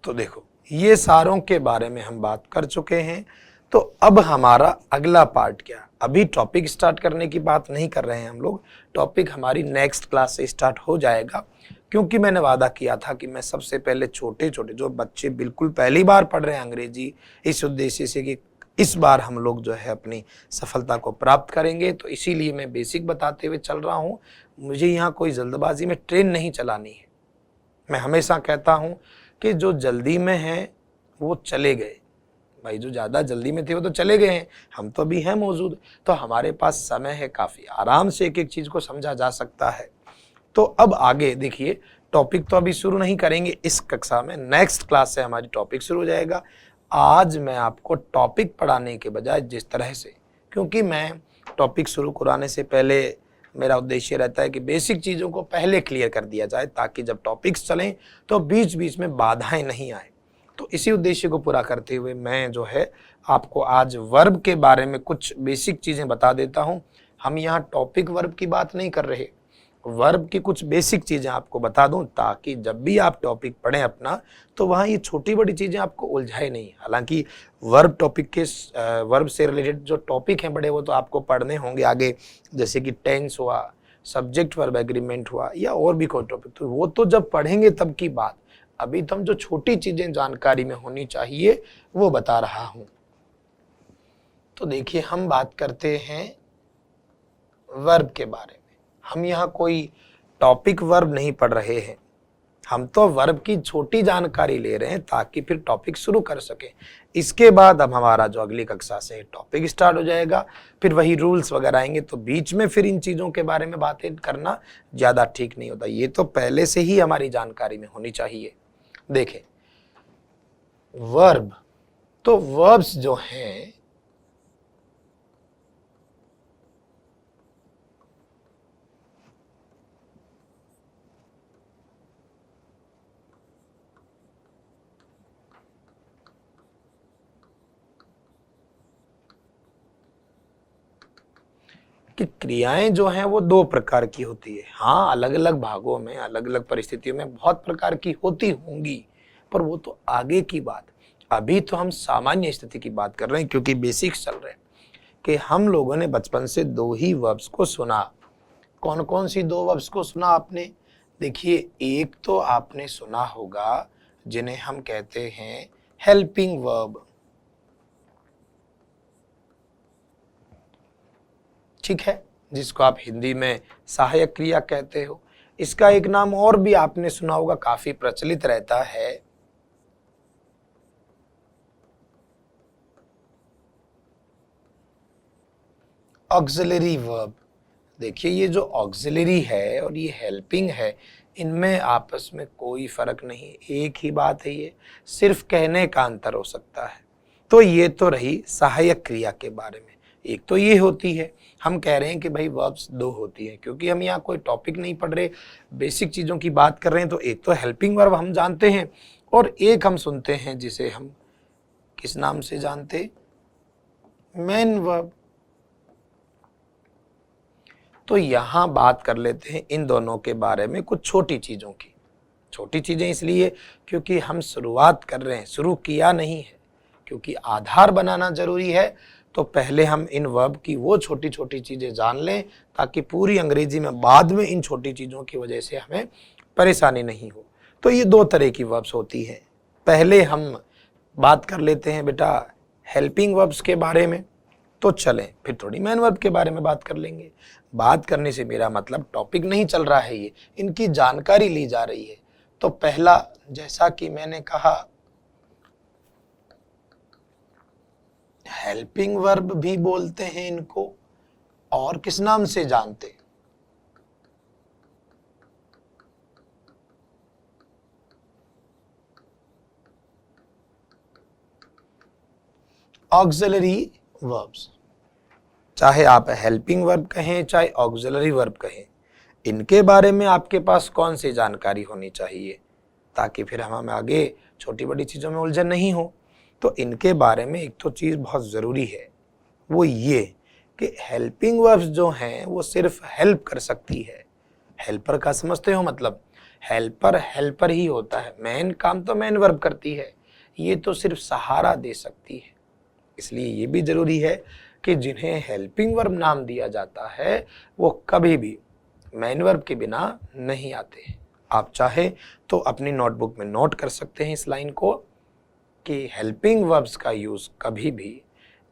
तो देखो ये सारों के बारे में हम बात कर चुके हैं। तो अब हमारा अगला पार्ट क्या, अभी टॉपिक स्टार्ट करने की बात नहीं कर रहे हैं हम लोग, टॉपिक हमारी नेक्स्ट क्लास से स्टार्ट हो जाएगा, क्योंकि मैंने वादा किया था कि मैं सबसे पहले छोटे छोटे जो बच्चे बिल्कुल पहली बार पढ़ रहे हैं अंग्रेजी, इस उद्देश्य से कि इस बार हम लोग जो है अपनी सफलता को प्राप्त करेंगे, तो इसीलिए मैं बेसिक बताते हुए चल रहा हूँ। मुझे यहाँ कोई जल्दबाजी में ट्रेन नहीं चलानी है। मैं हमेशा कहता हूँ कि जो जल्दी में है वो चले गए, भाई जो ज़्यादा जल्दी में थे वो तो चले गए हैं, हम तो अभी हैं मौजूद, तो हमारे पास समय है, काफ़ी आराम से एक एक चीज़ को समझा जा सकता है। तो अब आगे देखिए, टॉपिक तो अभी शुरू नहीं करेंगे इस कक्षा में, नेक्स्ट क्लास से हमारी टॉपिक शुरू हो जाएगा। आज मैं आपको टॉपिक पढ़ाने के बजाय जिस तरह से, क्योंकि मैं टॉपिक शुरू कराने से पहले मेरा उद्देश्य रहता है कि बेसिक चीज़ों को पहले क्लियर कर दिया जाए, ताकि जब टॉपिक्स चलें तो बीच बीच में बाधाएं नहीं आए। तो इसी उद्देश्य को पूरा करते हुए मैं जो है आपको आज वर्ब के बारे में कुछ बेसिक चीज़ें बता देता हूँ। हम यहाँ टॉपिक वर्ब की बात नहीं कर रहे, वर्ब की कुछ बेसिक चीज़ें आपको बता दूं, ताकि जब भी आप टॉपिक पढ़ें अपना, तो वहाँ ये छोटी बड़ी चीज़ें आपको उलझाए नहीं। हालांकि वर्ब टॉपिक के वर्ब से रिलेटेड जो टॉपिक हैं बड़े, वो तो आपको पढ़ने होंगे आगे, जैसे कि टेंस हुआ, सब्जेक्ट वर्ब एग्रीमेंट हुआ, या और भी कोई टॉपिक, तो वो तो जब पढ़ेंगे तब की बात। अभी तो हम जो छोटी चीज़ें जानकारी में होनी चाहिए वो बता रहा हूँ। तो देखिए, हम बात करते हैं वर्ब के बारे में। हम यहाँ कोई टॉपिक वर्ब नहीं पढ़ रहे हैं, हम तो वर्ब की छोटी जानकारी ले रहे हैं ताकि फिर टॉपिक शुरू कर सके। इसके बाद अब हमारा जो अगली कक्षा से टॉपिक स्टार्ट हो जाएगा, फिर वही रूल्स वगैरह आएंगे, तो बीच में फिर इन चीज़ों के बारे में बातें करना ज़्यादा ठीक नहीं होता। ये तो पहले से ही हमारी जानकारी में होनी चाहिए। देखें, वर्ब, तो वर्ब्स जो हैं कि क्रियाएं जो हैं वो दो प्रकार की होती है। हाँ, अलग अलग भागों में, अलग अलग परिस्थितियों में बहुत प्रकार की होती होंगी, पर वो तो आगे की बात। अभी तो हम सामान्य स्थिति की बात कर रहे हैं, क्योंकि बेसिक्स चल रहे हैं कि हम लोगों ने बचपन से दो ही वर्ब्स को सुना। कौन कौन सी दो वर्ब्स को सुना आपने? देखिए, एक तो आपने सुना होगा जिन्हें हम कहते हैं हेल्पिंग वर्ब, ठीक है, जिसको आप हिंदी में सहायक क्रिया कहते हो। इसका एक नाम और भी आपने सुना होगा, काफी प्रचलित रहता है, ऑक्सिलरी वर्ब। देखिए, ये जो ऑक्सिलरी है और ये हेल्पिंग है, इनमें आपस में कोई फर्क नहीं, एक ही बात है, ये सिर्फ कहने का अंतर हो सकता है। तो ये तो रही सहायक क्रिया के बारे में। एक तो ये होती है, हम कह रहे हैं कि भाई वर्ब्स दो होती है, क्योंकि हम यहाँ कोई टॉपिक नहीं पढ़ रहे, बेसिक चीज़ों की बात कर रहे हैं। तो एक तो हेल्पिंग वर्ब हम जानते हैं, और एक हम सुनते हैं जिसे हम किस नाम से जानते, मेन वर्ब। तो यहाँ बात कर लेते हैं इन दोनों के बारे में कुछ छोटी चीज़ों की। छोटी चीज़ें इसलिए क्योंकि हम शुरुआत कर रहे हैं, शुरू किया नहीं है, क्योंकि आधार बनाना जरूरी है। तो पहले हम इन वर्ब की वो छोटी छोटी चीज़ें जान लें, ताकि पूरी अंग्रेजी में बाद में इन छोटी चीज़ों की वजह से हमें परेशानी नहीं हो। तो ये दो तरह की वर्ब्स होती हैं। पहले हम बात कर लेते हैं बेटा हेल्पिंग वर्ब्स के बारे में, तो चलें फिर थोड़ी मेन वर्ब के बारे में बात कर लेंगे। बात करने से मेरा मतलब टॉपिक नहीं चल रहा है, ये इनकी जानकारी ली जा रही है। तो पहला, जैसा कि मैंने कहा, हेल्पिंग वर्ब भी बोलते हैं इनको, और किस नाम से जानते, ऑक्सिलरी वर्ब्स। चाहे आप हेल्पिंग वर्ब कहें चाहे ऑक्सिलरी वर्ब कहें, इनके बारे में आपके पास कौन सी जानकारी होनी चाहिए, ताकि फिर हम आगे छोटी बड़ी चीज़ों में उलझन नहीं हो। तो इनके बारे में एक तो चीज़ बहुत ज़रूरी है, वो ये कि हेल्पिंग वर्ब्स जो हैं वो सिर्फ हेल्प कर सकती है। हेल्पर का समझते हो मतलब, हेल्पर हेल्पर ही होता है, मेन काम तो मेन वर्ब करती है, ये तो सिर्फ सहारा दे सकती है। इसलिए ये भी ज़रूरी है कि जिन्हें हेल्पिंग वर्ब नाम दिया जाता है वो कभी भी मेन वर्ब के बिना नहीं आते। आप चाहे तो अपनी नोटबुक में नोट कर सकते हैं इस लाइन को, कि हेल्पिंग वर्ब्स का यूज़ कभी भी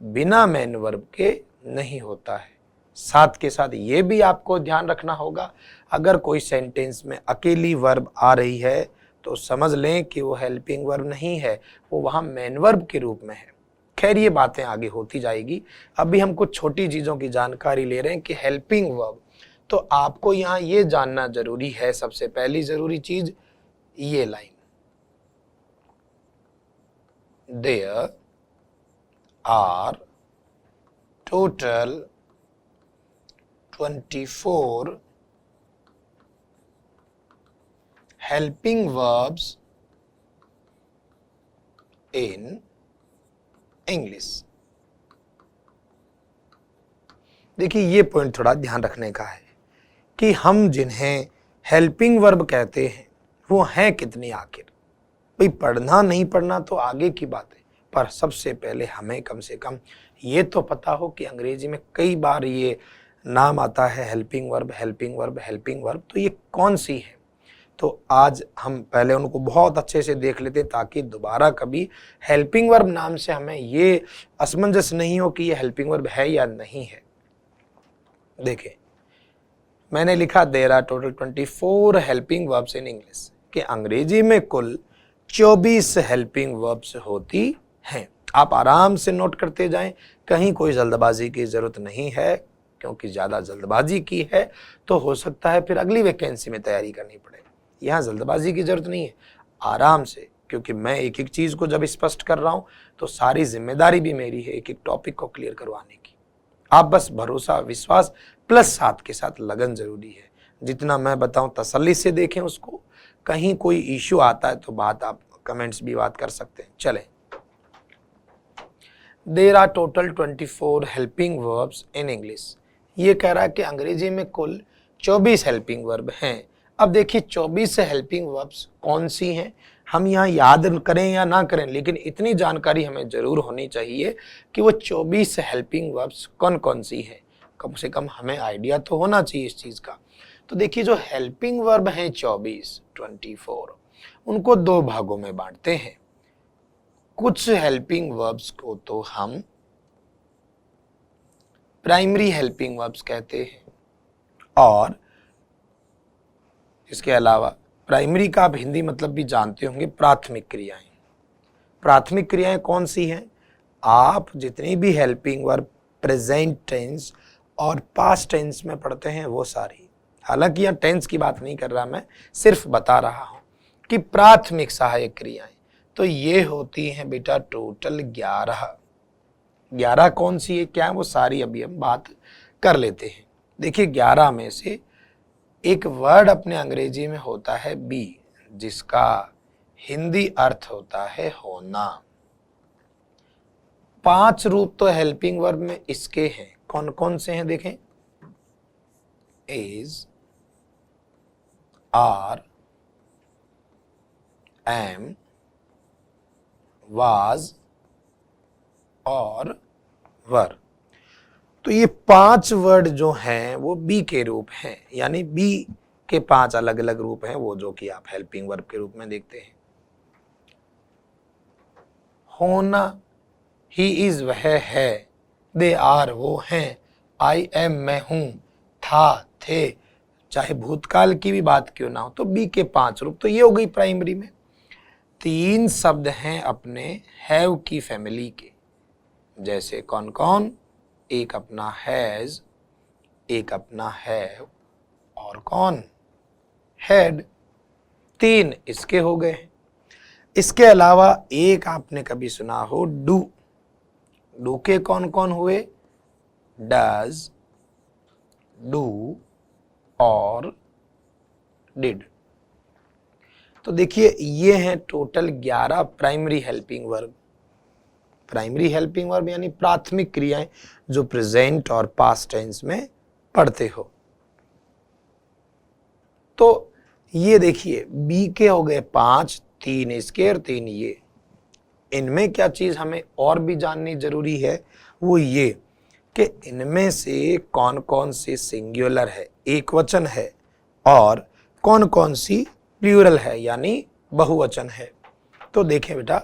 बिना मेन वर्ब के नहीं होता है। साथ के साथ ये भी आपको ध्यान रखना होगा, अगर कोई सेंटेंस में अकेली वर्ब आ रही है तो समझ लें कि वो हेल्पिंग वर्ब नहीं है, वो वहाँ मेन वर्ब के रूप में है। खैर ये बातें आगे होती जाएगी। अभी हम कुछ छोटी चीजों की जानकारी ले रहे हैं कि हेल्पिंग वर्ब, तो आपको यहाँ ये जानना जरूरी है, सबसे पहली जरूरी चीज ये line, there are total 24 helping verbs in English। देखिए ये पॉइंट थोड़ा ध्यान रखने का है कि हम जिन्हें हेल्पिंग वर्ब कहते हैं वो हैं कितनी आखिर। भाई पढ़ना नहीं पढ़ना तो आगे की बात है, पर सबसे पहले हमें कम से कम ये तो पता हो कि अंग्रेजी में कई बार ये नाम आता है helping verb, helping verb, helping verb, तो ये कौन सी है। तो आज हम पहले उनको बहुत अच्छे से देख लेते ताकि दोबारा कभी हेल्पिंग वर्ब नाम से हमें ये असमंजस नहीं हो कि ये हेल्पिंग वर्ब है या नहीं है। देखिए मैंने लिखा there are total 24 helping verbs in English, कि अंग्रेजी में कुल 24 हेल्पिंग वर्ब्स होती हैं। आप आराम से नोट करते जाएं, कहीं कोई जल्दबाजी की जरूरत नहीं है, क्योंकि ज्यादा जल्दबाजी की है तो हो सकता है फिर अगली वैकेंसी में तैयारी करनी पड़े। यहाँ जल्दबाजी की जरूरत नहीं है, आराम से, क्योंकि मैं एक एक चीज को जब स्पष्ट कर रहा हूं तो सारी जिम्मेदारी भी मेरी है एक एक टॉपिक को क्लियर करवाने की। आप बस भरोसा, विश्वास प्लस साथ के साथ लगन जरूरी है। जितना मैं बताऊं तसल्ली से देखें उसको, कहीं कोई इश्यू आता है तो बात आप कमेंट्स भी बात कर सकते हैं। चलें, there are total 24 helping verbs in English. ये कह रहा है कि अंग्रेजी में कुल 24 हेल्पिंग वर्ब हैं। अब देखिए 24 हेल्पिंग वर्ब्स कौन सी हैं, हम यहाँ याद करें या ना करें, लेकिन इतनी जानकारी हमें जरूर होनी चाहिए कि वो 24 हेल्पिंग वर्ब्स कौन कौन सी हैं। कम से कम हमें आइडिया तो होना चाहिए इस चीज का। तो देखिए जो हेल्पिंग वर्ब हैं 24, उनको दो भागों में बांटते हैं। कुछ हेल्पिंग वर्ब्स को तो हम प्राइमरी हेल्पिंग वर्ब्स कहते हैं, और इसके अलावा प्राइमरी का आप हिंदी मतलब भी जानते होंगे, प्राथमिक क्रियाएं। प्राथमिक क्रियाएं कौन सी हैं, आप जितनी भी हेल्पिंग वर्ब प्रेजेंट टेंस और पास्ट टेंस में पढ़ते हैं वो सारी, हालांकि यहाँ टेंस की बात नहीं कर रहा, मैं सिर्फ बता रहा हूं कि प्राथमिक सहायक क्रियाएं तो ये होती हैं बेटा टोटल 11 कौन सी है, क्या है वो सारी अभी हम बात कर लेते हैं। देखिए 11 में से एक वर्ड अपने अंग्रेजी में होता है बी, जिसका हिंदी अर्थ होता है होना। 5 रूप तो हेल्पिंग वर्ब में इसके हैं, कौन कौन से हैं देखें, इज, आर, एम, वाज और वर। तो ये 5 वर्ड जो हैं वो बी के रूप हैं, यानी बी के 5 अलग अलग रूप हैं, वो जो कि आप हेल्पिंग वर्ब के रूप में देखते हैं। होना, ही इज वह है, दे आर वो हैं, आई एम मैं हूं, था थे, चाहे भूतकाल की भी बात क्यों ना हो, तो बी के 5 रूप। तो ये हो गई प्राइमरी में। 3 शब्द हैं अपने हैव की फैमिली के, जैसे कौन कौन, एक अपना हैज, एक अपना हैव और कौन, हैड। 3 इसके हो गए हैं। इसके अलावा एक आपने कभी सुना हो डू, डू के कौन कौन हुए, डज, डू और डिड। तो देखिए ये हैं total 11 primary helping verb. Primary helping verb यानी प्राथमिक क्रियाएं जो प्रेजेंट और पास्ट टेंस में पढ़ते हो। तो ये देखिए बी के हो गए 5, 3 इसके और 3 ये। इनमें क्या चीज हमें और भी जाननी जरूरी है, वो ये कि इनमें से कौन कौन सी सिंगुलर है, एक वचन है, और कौन कौन सी प्लूरल है यानी बहुवचन है। तो देखें बेटा,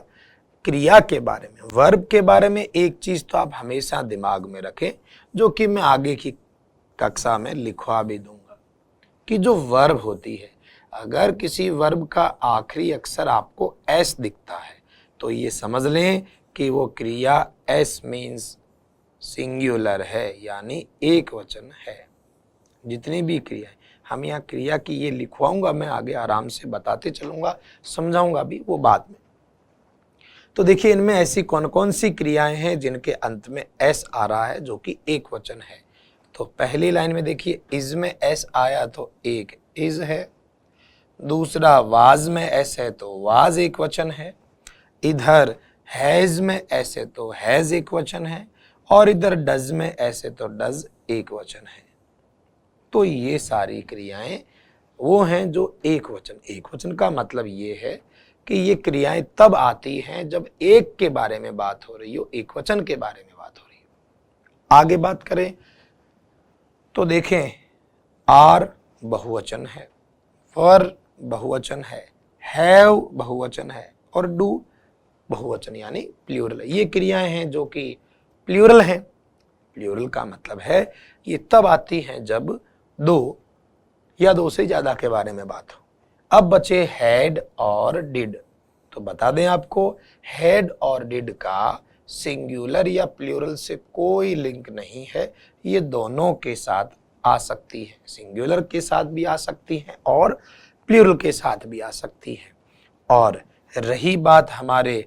क्रिया के बारे में, वर्ब के बारे में एक चीज तो आप हमेशा दिमाग में रखें, जो कि मैं आगे की कक्षा में लिखवा भी दूंगा, कि जो वर्ब होती है, अगर किसी वर्ब का आखिरी अक्षर आपको एस दिखता है तो ये समझ लें कि वो क्रिया एस मीन्स सिंगुलर है यानी एक वचन है। जितनी भी क्रिया है, हम यहाँ क्रिया की ये लिखवाऊंगा, मैं आगे आराम से बताते चलूंगा, समझाऊंगा भी वो बाद में। तो देखिए इनमें ऐसी कौन कौन सी क्रियाएं हैं जिनके अंत में एस आ रहा है जो कि एक वचन है। तो पहली लाइन में देखिए इज में एस आया तो एक इज है, दूसरा वाज में एस है तो वाज एक वचन है, इधर हैज में एस है तो हैज एक वचन है, और इधर डज में एस है तो डज एक वचन है। तो ये सारी क्रियाएं वो हैं जो एक वचन का मतलब ये है कि ये क्रियाएं तब आती हैं जब एक के बारे में बात हो रही हो, एक वचन के बारे में बात हो रही हो। आगे बात करें तो देखें आर बहुवचन है, वर बहुवचन है, हैव बहुवचन है और डू बहुवचन यानी प्लूरल। ये क्रियाएं हैं जो कि प्लूरल हैं। प्लूरल का मतलब है ये तब आती हैं जब दो या दो से ज्यादा के बारे में बात हो। अब बचे हैड और डिड। तो बता दें आपको, हैड और डिड का सिंगुलर या प्लूरल से कोई लिंक नहीं है। ये दोनों के साथ आ सकती है, सिंगुलर के साथ भी आ सकती है और प्लूरल के साथ भी आ सकती है। और रही बात हमारे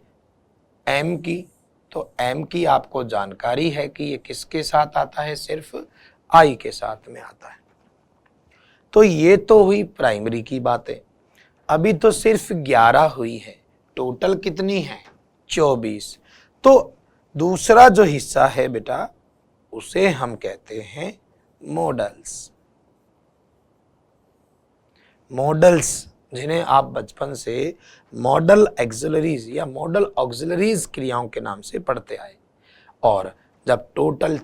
एम की, तो एम की आपको जानकारी है कि ये किसके साथ आता है, सिर्फ आई के साथ में आता है। तो ये तो हुई प्राइमरी की बातें। अभी तो सिर्फ 11 हुई है, टोटल कितनी है 24। तो दूसरा जो हिस्सा है बेटा उसे हम कहते हैं मॉडल्स। मॉडल्स जिन्हें आप बचपन से मॉडल एक्सिलरीज या मॉडल ऑक्सिलरीज क्रियाओं के नाम से पढ़ते आए। और जब टोटल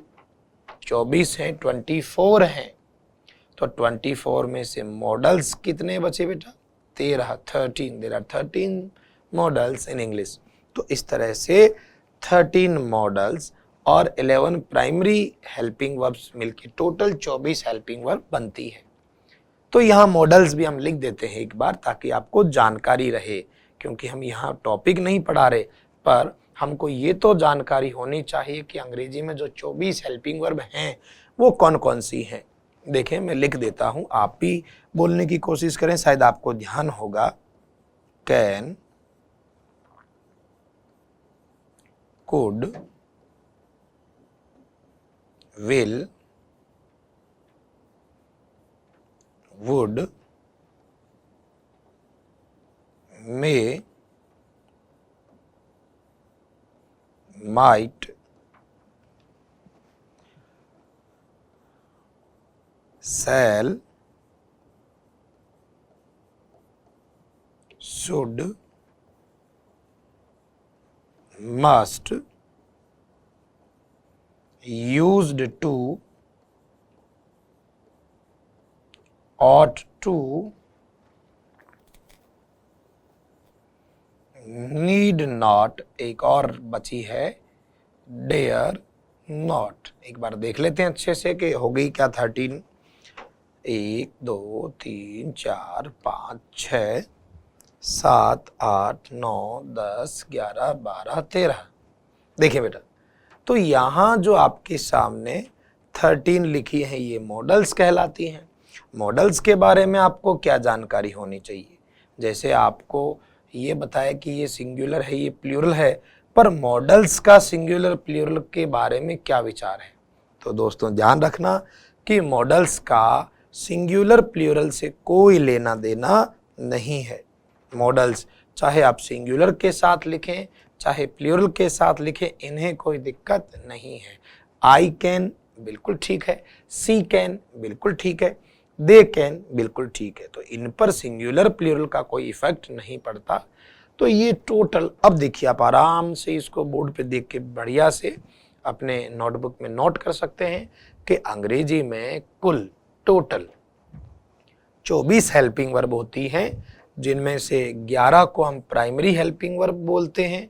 24 हैं, 24 हैं, तो 24 में से मॉडल्स कितने बचे बेटा 13 there are 13 modals in English. तो इस तरह से 13 मॉडल्स और 11 प्राइमरी हेल्पिंग वर्ब्स मिलकर टोटल 24 हेल्पिंग वर्ब बनती है। तो यहाँ मॉडल्स भी हम लिख देते हैं एक बार ताकि आपको जानकारी रहे, क्योंकि हम यहाँ टॉपिक नहीं पढ़ा रहे, पर हमको ये तो जानकारी होनी चाहिए कि अंग्रेजी में जो 24 हेल्पिंग वर्ब हैं वो कौन कौन सी हैं। देखें मैं लिख देता हूँ, आप भी बोलने की कोशिश करें, शायद आपको ध्यान होगा। Can, could, will, would, may, might, shall, should, must, used to, ought to, need not, एक और बची है dare not। एक बार देख लेते हैं अच्छे से कि हो गई क्या 13। 1 2 3 4 5 6 7 8 9 10 11 12 13। देखिए बेटा, तो यहाँ जो आपके सामने 13 लिखी है ये मॉडल्स कहलाती हैं। मॉडल्स के बारे में आपको क्या जानकारी होनी चाहिए, जैसे आपको ये बताया कि ये सिंगुलर है, ये प्लूरल है, पर मॉडल्स का सिंगुलर प्लूरल के बारे में क्या विचार है। तो दोस्तों ध्यान रखना कि मॉडल्स का सिंगुलर प्लूरल से कोई लेना देना नहीं है। मॉडल्स चाहे आप सिंगुलर के साथ लिखें चाहे प्लूरल के साथ लिखें, इन्हें कोई दिक्कत नहीं है। आई कैन बिल्कुल ठीक है, सी कैन बिल्कुल ठीक है, दे कैन बिल्कुल ठीक है। तो इन पर सिंगुलर प्लूरल का कोई इफेक्ट नहीं पड़ता। तो ये टोटल, अब देखिए आप आराम से इसको बोर्ड पे देख के बढ़िया से अपने नोटबुक में नोट कर सकते हैं कि अंग्रेजी में कुल टोटल 24 हेल्पिंग वर्ब होती हैं, जिनमें से 11 को हम प्राइमरी हेल्पिंग वर्ब बोलते हैं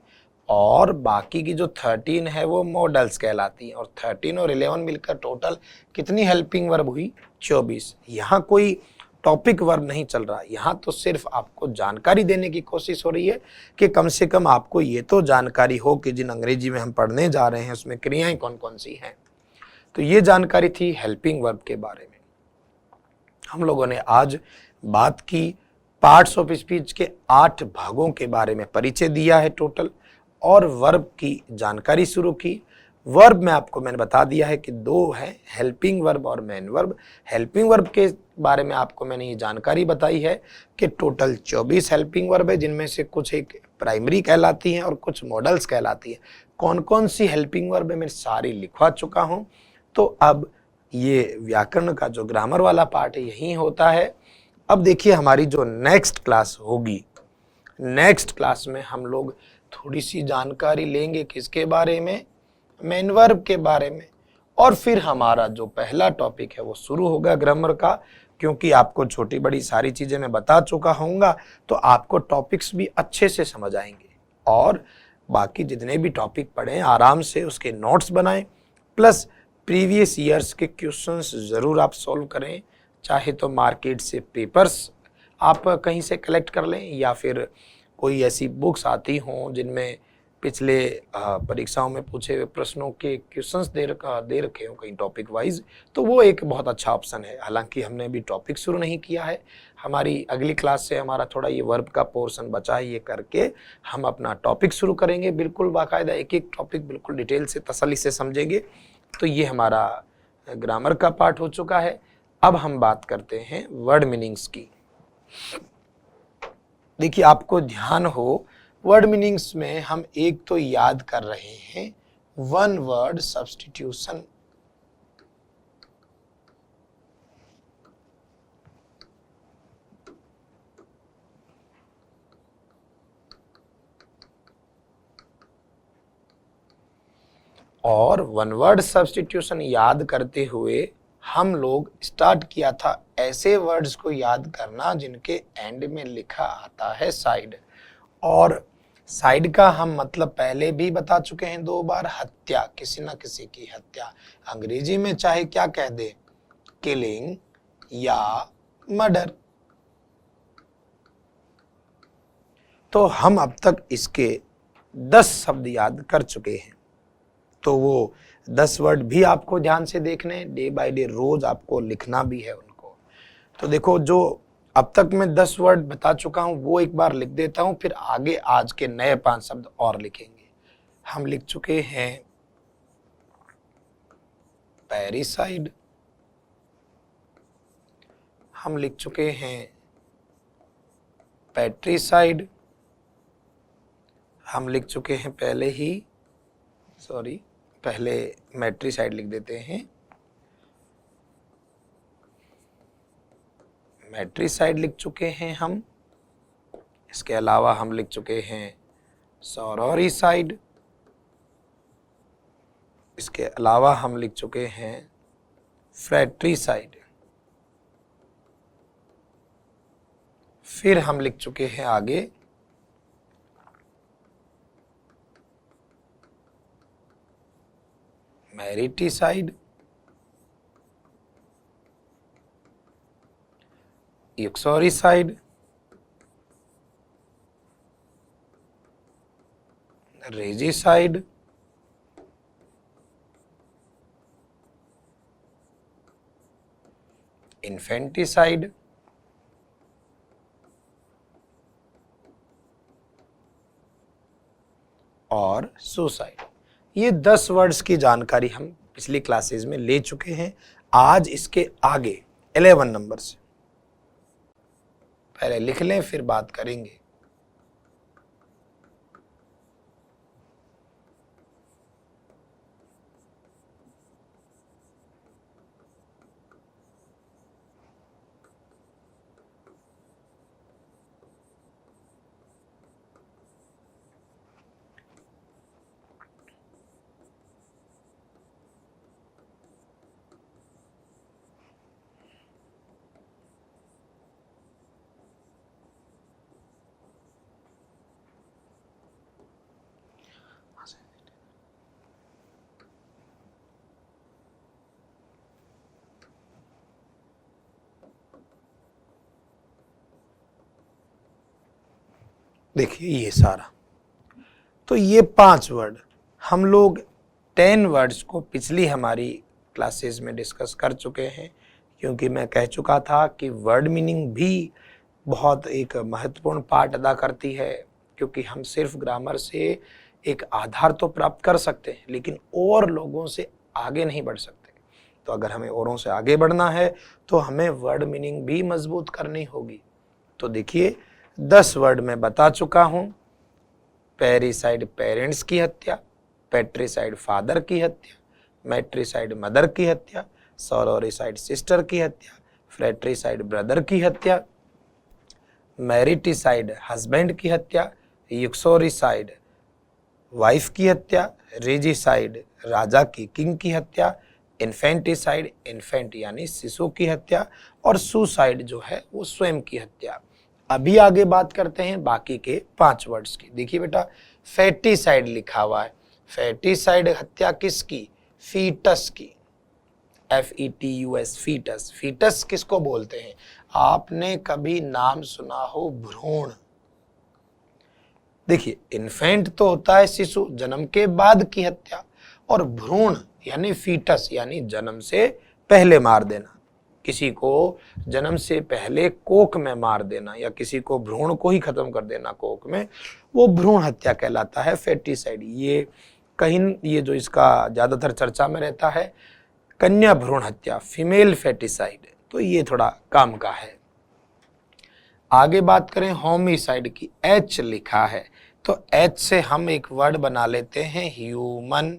और बाकी की जो 13 है वो मॉडल्स कहलाती हैं। और 13 और 11 मिलकर टोटल कितनी हेल्पिंग वर्ब हुई 24। यहाँ कोई टॉपिक वर्ब नहीं चल रहा। यहाँ तो सिर्फ आपको जानकारी देने की कोशिश हो रही है कि कम से कम आपको ये तो जानकारी हो कि जिन अंग्रेजी में हम पढ़ने जा रहे हैं उसमें क्रियाएं कौन कौन सी हैं। तो ये जानकारी थी हेल्पिंग वर्ब के बारे में। हम लोगों ने आज बात की पार्ट्स ऑफ स्पीच के 8 भागों के बारे में, परिचय दिया है टोटल, और वर्ब की जानकारी शुरू की। वर्ब में आपको मैंने बता दिया है कि 2 है, हेल्पिंग वर्ब और मेन वर्ब। हेल्पिंग वर्ब के बारे में आपको मैंने ये जानकारी बताई है कि टोटल 24 हेल्पिंग वर्ब है, जिनमें से कुछ एक प्राइमरी कहलाती हैं और कुछ मॉडल्स कहलाती है। कौन कौन सी हेल्पिंग वर्ब है मैं सारी लिखवा चुका हूं। तो अब ये व्याकरण का जो ग्रामर वाला पार्ट है यही होता है। अब देखिए हमारी जो नेक्स्ट क्लास होगी, नेक्स्ट क्लास में हम लोग थोड़ी सी जानकारी लेंगे किसके बारे में, मेन वर्ब के बारे में। और फिर हमारा जो पहला टॉपिक है वो शुरू होगा ग्रामर का, क्योंकि आपको छोटी बड़ी सारी चीजें मैं बता चुका होऊंगा तो आपको टॉपिक्स भी अच्छे से समझ आएंगे। और बाकी जितने भी टॉपिक पढ़ें आराम से उसके नोट्स बनाएं, प्लस प्रीवियस ईयर्स के क्वेश्चंस ज़रूर आप सॉल्व करें। चाहे तो मार्केट से पेपर्स आप कहीं से कलेक्ट कर लें, या फिर कोई ऐसी बुक्स आती हों जिनमें पिछले परीक्षाओं में पूछे हुए प्रश्नों के क्वेश्चंस दे रखे हों कहीं टॉपिक वाइज, तो वो एक बहुत अच्छा ऑप्शन है। हालांकि हमने अभी टॉपिक शुरू नहीं किया है, हमारी अगली क्लास से हमारा थोड़ा ये वर्ब का पोर्शन बचा है, ये करके हम अपना टॉपिक शुरू करेंगे। बिल्कुल बाकायदा एक एक टॉपिक बिल्कुल डिटेल से तसल्ली से समझेंगे। तो ये हमारा ग्रामर का पार्ट हो चुका है। अब हम बात करते हैं वर्ड मीनिंग्स की। देखिए आपको ध्यान हो, वर्ड मीनिंग्स में हम एक तो याद कर रहे हैं वन वर्ड सब्स्टिट्यूशन। और वन वर्ड सब्स्टिट्यूशन याद करते हुए हम लोग स्टार्ट किया था ऐसे वर्ड्स को याद करना जिनके एंड में लिखा आता है साइड। और साइड का हम मतलब पहले भी बता चुके हैं 2 बार, हत्या, किसी ना किसी की हत्या। अंग्रेजी में चाहे क्या कह दे, किलिंग या मर्डर। तो हम अब तक इसके 10 शब्द याद कर चुके हैं। तो वो 10 वर्ड भी आपको ध्यान से देखने, डे बाय डे रोज आपको लिखना भी है उनको। तो देखो जो अब तक मैं 10 वर्ड बता चुका हूं वो एक बार लिख देता हूं, फिर आगे आज के नए 5 शब्द और लिखेंगे। हम लिख चुके हैं पैरिसाइड, हम लिख चुके हैं पैट्रिसाइड, हम लिख चुके हैं पहले मैट्रिसाइड लिख देते हैं, मैट्रिसाइड लिख चुके हैं हम। इसके अलावा हम लिख चुके हैं सॉरोरिसाइड, इसके अलावा हम लिख चुके हैं फ्रैट्रिसाइड, फिर हम लिख चुके हैं आगे मैरिटिसाइड, यूक्सोरिसाइड, रेजिसाइड, इन्फेंटिसाइड, और सुसाइड। ये 10 वर्ड्स की जानकारी हम पिछली क्लासेस में ले चुके हैं। आज इसके आगे 11 नंबर से पहले लिख लें फिर बात करेंगे। देखिए ये सारा, तो ये 5 वर्ड हम लोग 10 वर्ड्स को पिछली हमारी क्लासेस में डिस्कस कर चुके हैं, क्योंकि मैं कह चुका था कि वर्ड मीनिंग भी बहुत एक महत्वपूर्ण पार्ट अदा करती है, क्योंकि हम सिर्फ ग्रामर से एक आधार तो प्राप्त कर सकते हैं, लेकिन और लोगों से आगे नहीं बढ़ सकते। तो अगर हमें औरों से आगे बढ़ना है तो हमें वर्ड मीनिंग भी मजबूत करनी होगी। तो देखिए 10 वर्ड मैं बता चुका हूं। पेरिसाइड पेरेंट्स की हत्या, पेट्रिसाइड फादर की हत्या, मैट्रिसाइड मदर की हत्या, सोरोरिसाइड सिस्टर की हत्या, फ्रेट्रिसाइड ब्रदर की हत्या, मैरिटिसाइड हस्बैंड की हत्या, यूक्सोरिसाइड वाइफ की हत्या, रेजिसाइड राजा की किंग की हत्या, इन्फेंटिसाइड इन्फेंट यानी शिशु की हत्या, और सुसाइड जो है वो स्वयं की हत्या। अभी आगे बात करते हैं बाकी के 5 वर्ड्स की। देखिए बेटा, फैटिसाइड लिखा हुआ है। फैटिसाइड हत्या किसकी? फीटस की। FETUS foetus. फीटस किसको बोलते हैं? आपने कभी नाम सुना हो भ्रूण? देखिए इन्फेंट तो होता है शिशु, जन्म के बाद की हत्या, और भ्रूण यानी फीटस यानी जन्म से पहले मार देना। किसी को जन्म से पहले कोख में मार देना या किसी को भ्रूण को ही खत्म कर देना कोख में, वो भ्रूण हत्या कहलाता है, फेटिसाइड। ये जो इसका ज्यादातर चर्चा में रहता है, कन्या भ्रूण हत्या, फीमेल फेटिसाइड, तो ये थोड़ा काम का है। आगे बात करें होमिसाइड की, H लिखा है, तो H से हम एक वर्ड बना लेते हैं ह्यूमन।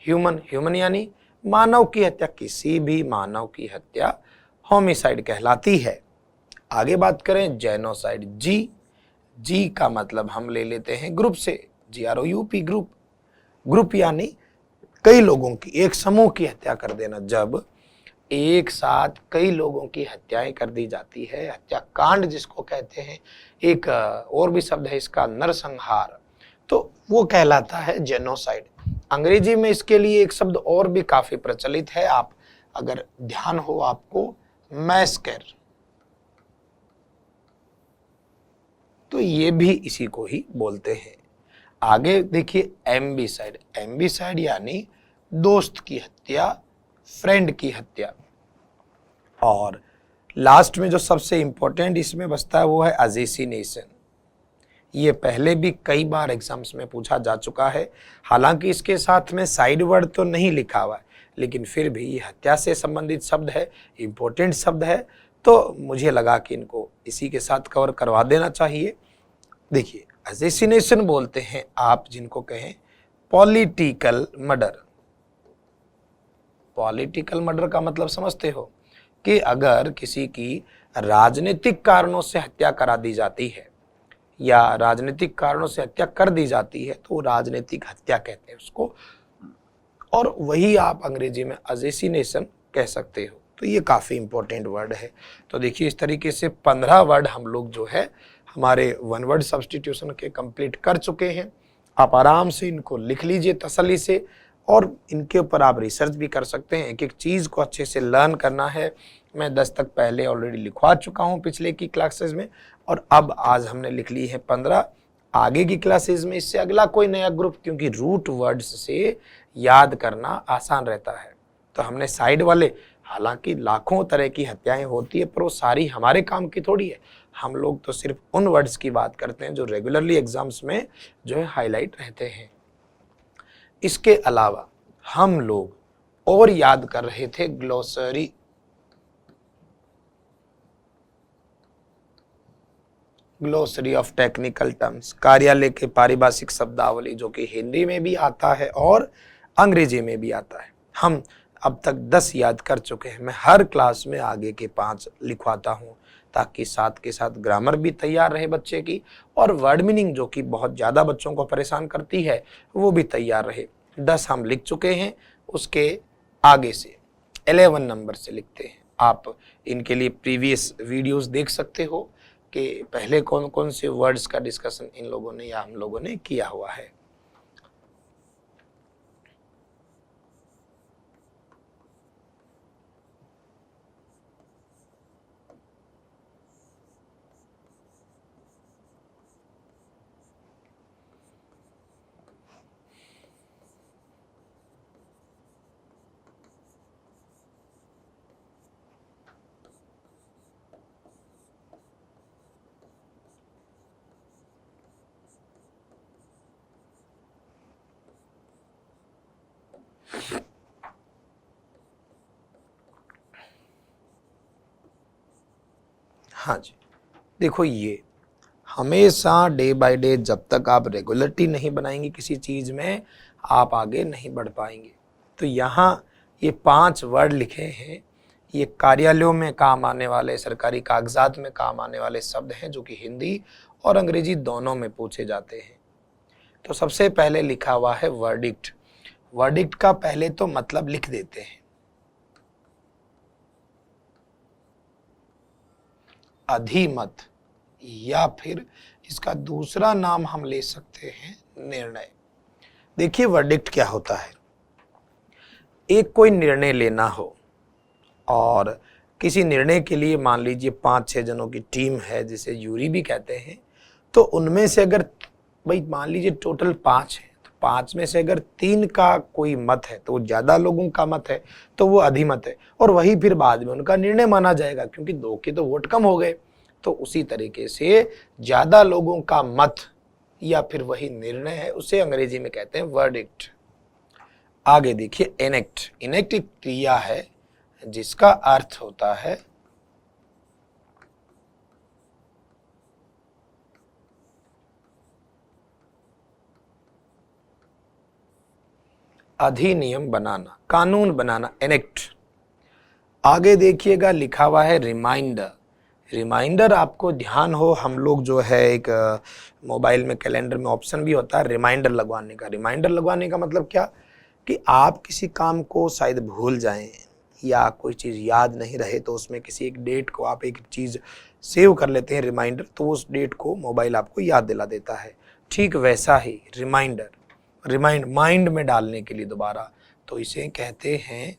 ह्यूमन यानी मानव की हत्या, किसी भी मानव की हत्या होमिसाइड कहलाती है। आगे बात करें जेनोसाइड, जी का मतलब हम ले लेते हैं ग्रुप से, GROUP ग्रुप। ग्रुप यानी कई लोगों की, एक समूह की हत्या कर देना। जब एक साथ कई लोगों की हत्याएं कर दी जाती है, हत्याकांड जिसको कहते हैं, एक और भी शब्द है इसका, नरसंहार, तो वो कहलाता है जेनोसाइड। अंग्रेजी में इसके लिए एक शब्द और भी काफी प्रचलित है, आप अगर ध्यान हो आपको, मैस्कर, तो ये भी इसी को ही बोलते हैं। आगे देखिए एम्बिसाइड, एम्बिसाइड यानी दोस्त की हत्या, फ्रेंड की हत्या। और लास्ट में जो सबसे इंपॉर्टेंट इसमें बचता है वो है असेसिनेशन। ये पहले भी कई बार एग्जाम्स में पूछा जा चुका है, हालांकि इसके साथ में साइड वर्ड तो नहीं लिखा हुआ है, लेकिन फिर भी ये हत्या से संबंधित शब्द है, इंपॉर्टेंट शब्द है, तो मुझे लगा कि इनको इसी के साथ कवर करवा देना चाहिए। देखिए असेसिनेशन बोलते हैं आप जिनको कहें पॉलिटिकल मर्डर। पॉलिटिकल मर्डर का मतलब समझते हो कि अगर किसी की राजनीतिक कारणों से हत्या करा दी जाती है या राजनीतिक कारणों से हत्या कर दी जाती है तो राजनीतिक हत्या कहते हैं उसको, और वही आप अंग्रेजी में असेसिनेशन कह सकते हो। तो ये काफी इंपॉर्टेंट वर्ड है। तो देखिए इस तरीके से 15 वर्ड हम लोग जो है हमारे वन वर्ड सब्स्टिट्यूशन के कंप्लीट कर चुके हैं। आप आराम से इनको लिख लीजिए तसल्ली से, और इनके ऊपर आप रिसर्च भी कर सकते हैं। एक एक चीज को अच्छे से लर्न करना है। मैं 10 तक पहले ऑलरेडी लिखवा चुका हूं पिछले की क्लासेस में, और अब आज हमने लिख ली है 15। आगे की क्लासेस में इससे अगला कोई नया ग्रुप, क्योंकि रूट वर्ड्स से याद करना आसान रहता है। तो हमने साइड वाले, हालांकि लाखों तरह की हत्याएं होती है पर वो सारी हमारे काम की थोड़ी है। हम लोग तो सिर्फ उन वर्ड्स की बात करते हैं जो रेगुलरली एग्जाम्स में जो है हाईलाइट रहते हैं। इसके अलावा हम लोग और याद कर रहे थे glossary. Glossary of technical terms, कार्यालय के पारिभाषिक शब्दावली, जो कि हिंदी में भी आता है और अंग्रेजी में भी आता है। हम अब तक 10 याद कर चुके हैं। मैं हर क्लास में आगे के 5 लिखवाता हूँ ताकि साथ के साथ ग्रामर भी तैयार रहे बच्चे की, और वर्ड मीनिंग जो कि बहुत ज़्यादा बच्चों को परेशान करती है वो भी तैयार रहे। 10 हम लिख चुके हैं, उसके आगे से 11 नंबर से लिखते हैं। आप इनके लिए प्रीवियस वीडियोस देख सकते हो कि पहले कौन कौन से वर्ड्स का डिस्कशन इन लोगों ने या हम लोगों ने किया हुआ है। हाँ जी, देखो ये हमेशा डे बाय डे जब तक आप रेगुलरिटी नहीं बनाएंगे किसी चीज़ में, आप आगे नहीं बढ़ पाएंगे। तो यहाँ ये 5 वर्ड लिखे हैं, ये कार्यालयों में काम आने वाले, सरकारी कागजात में काम आने वाले शब्द हैं जो कि हिंदी और अंग्रेजी दोनों में पूछे जाते हैं। तो सबसे पहले लिखा हुआ है वर्डिक्ट। वर्डिक्ट का पहले तो मतलब लिख देते हैं, अधिमत, या फिर इसका दूसरा नाम हम ले सकते हैं निर्णय। देखिए वर्डिक्ट क्या होता है, एक कोई निर्णय लेना हो और किसी निर्णय के लिए मान लीजिए 5-6 जनों की टीम है जिसे यूरी भी कहते हैं, तो उनमें से अगर भाई मान लीजिए टोटल 5 है, तो 5 में से अगर 3 का कोई मत है तो वो ज्यादा लोगों का मत है तो वो अधिमत है, और वही फिर बाद में उनका निर्णय माना जाएगा क्योंकि 2 के तो वोट कम हो गए। तो उसी तरीके से ज्यादा लोगों का मत या फिर वही निर्णय है, उसे अंग्रेजी में कहते हैं वर्डिक्ट। आगे देखिए एनेक्ट। एनेक्ट एक क्रिया है जिसका अर्थ होता है अधिनियम बनाना, कानून बनाना, एनेक्ट। आगे देखिएगा लिखा हुआ है रिमाइंडर। रिमाइंडर आपको ध्यान हो, हम लोग जो है एक मोबाइल में कैलेंडर में ऑप्शन भी होता है रिमाइंडर लगवाने का। रिमाइंडर लगवाने का मतलब क्या कि आप किसी काम को शायद भूल जाएं या कोई चीज़ याद नहीं रहे तो उसमें किसी एक डेट को आप एक चीज़ सेव कर लेते हैं रिमाइंडर, तो उस डेट को मोबाइल आपको याद दिला देता है। ठीक वैसा ही रिमाइंडर, रिमाइंड माइंड में डालने के लिए दोबारा, तो इसे कहते हैं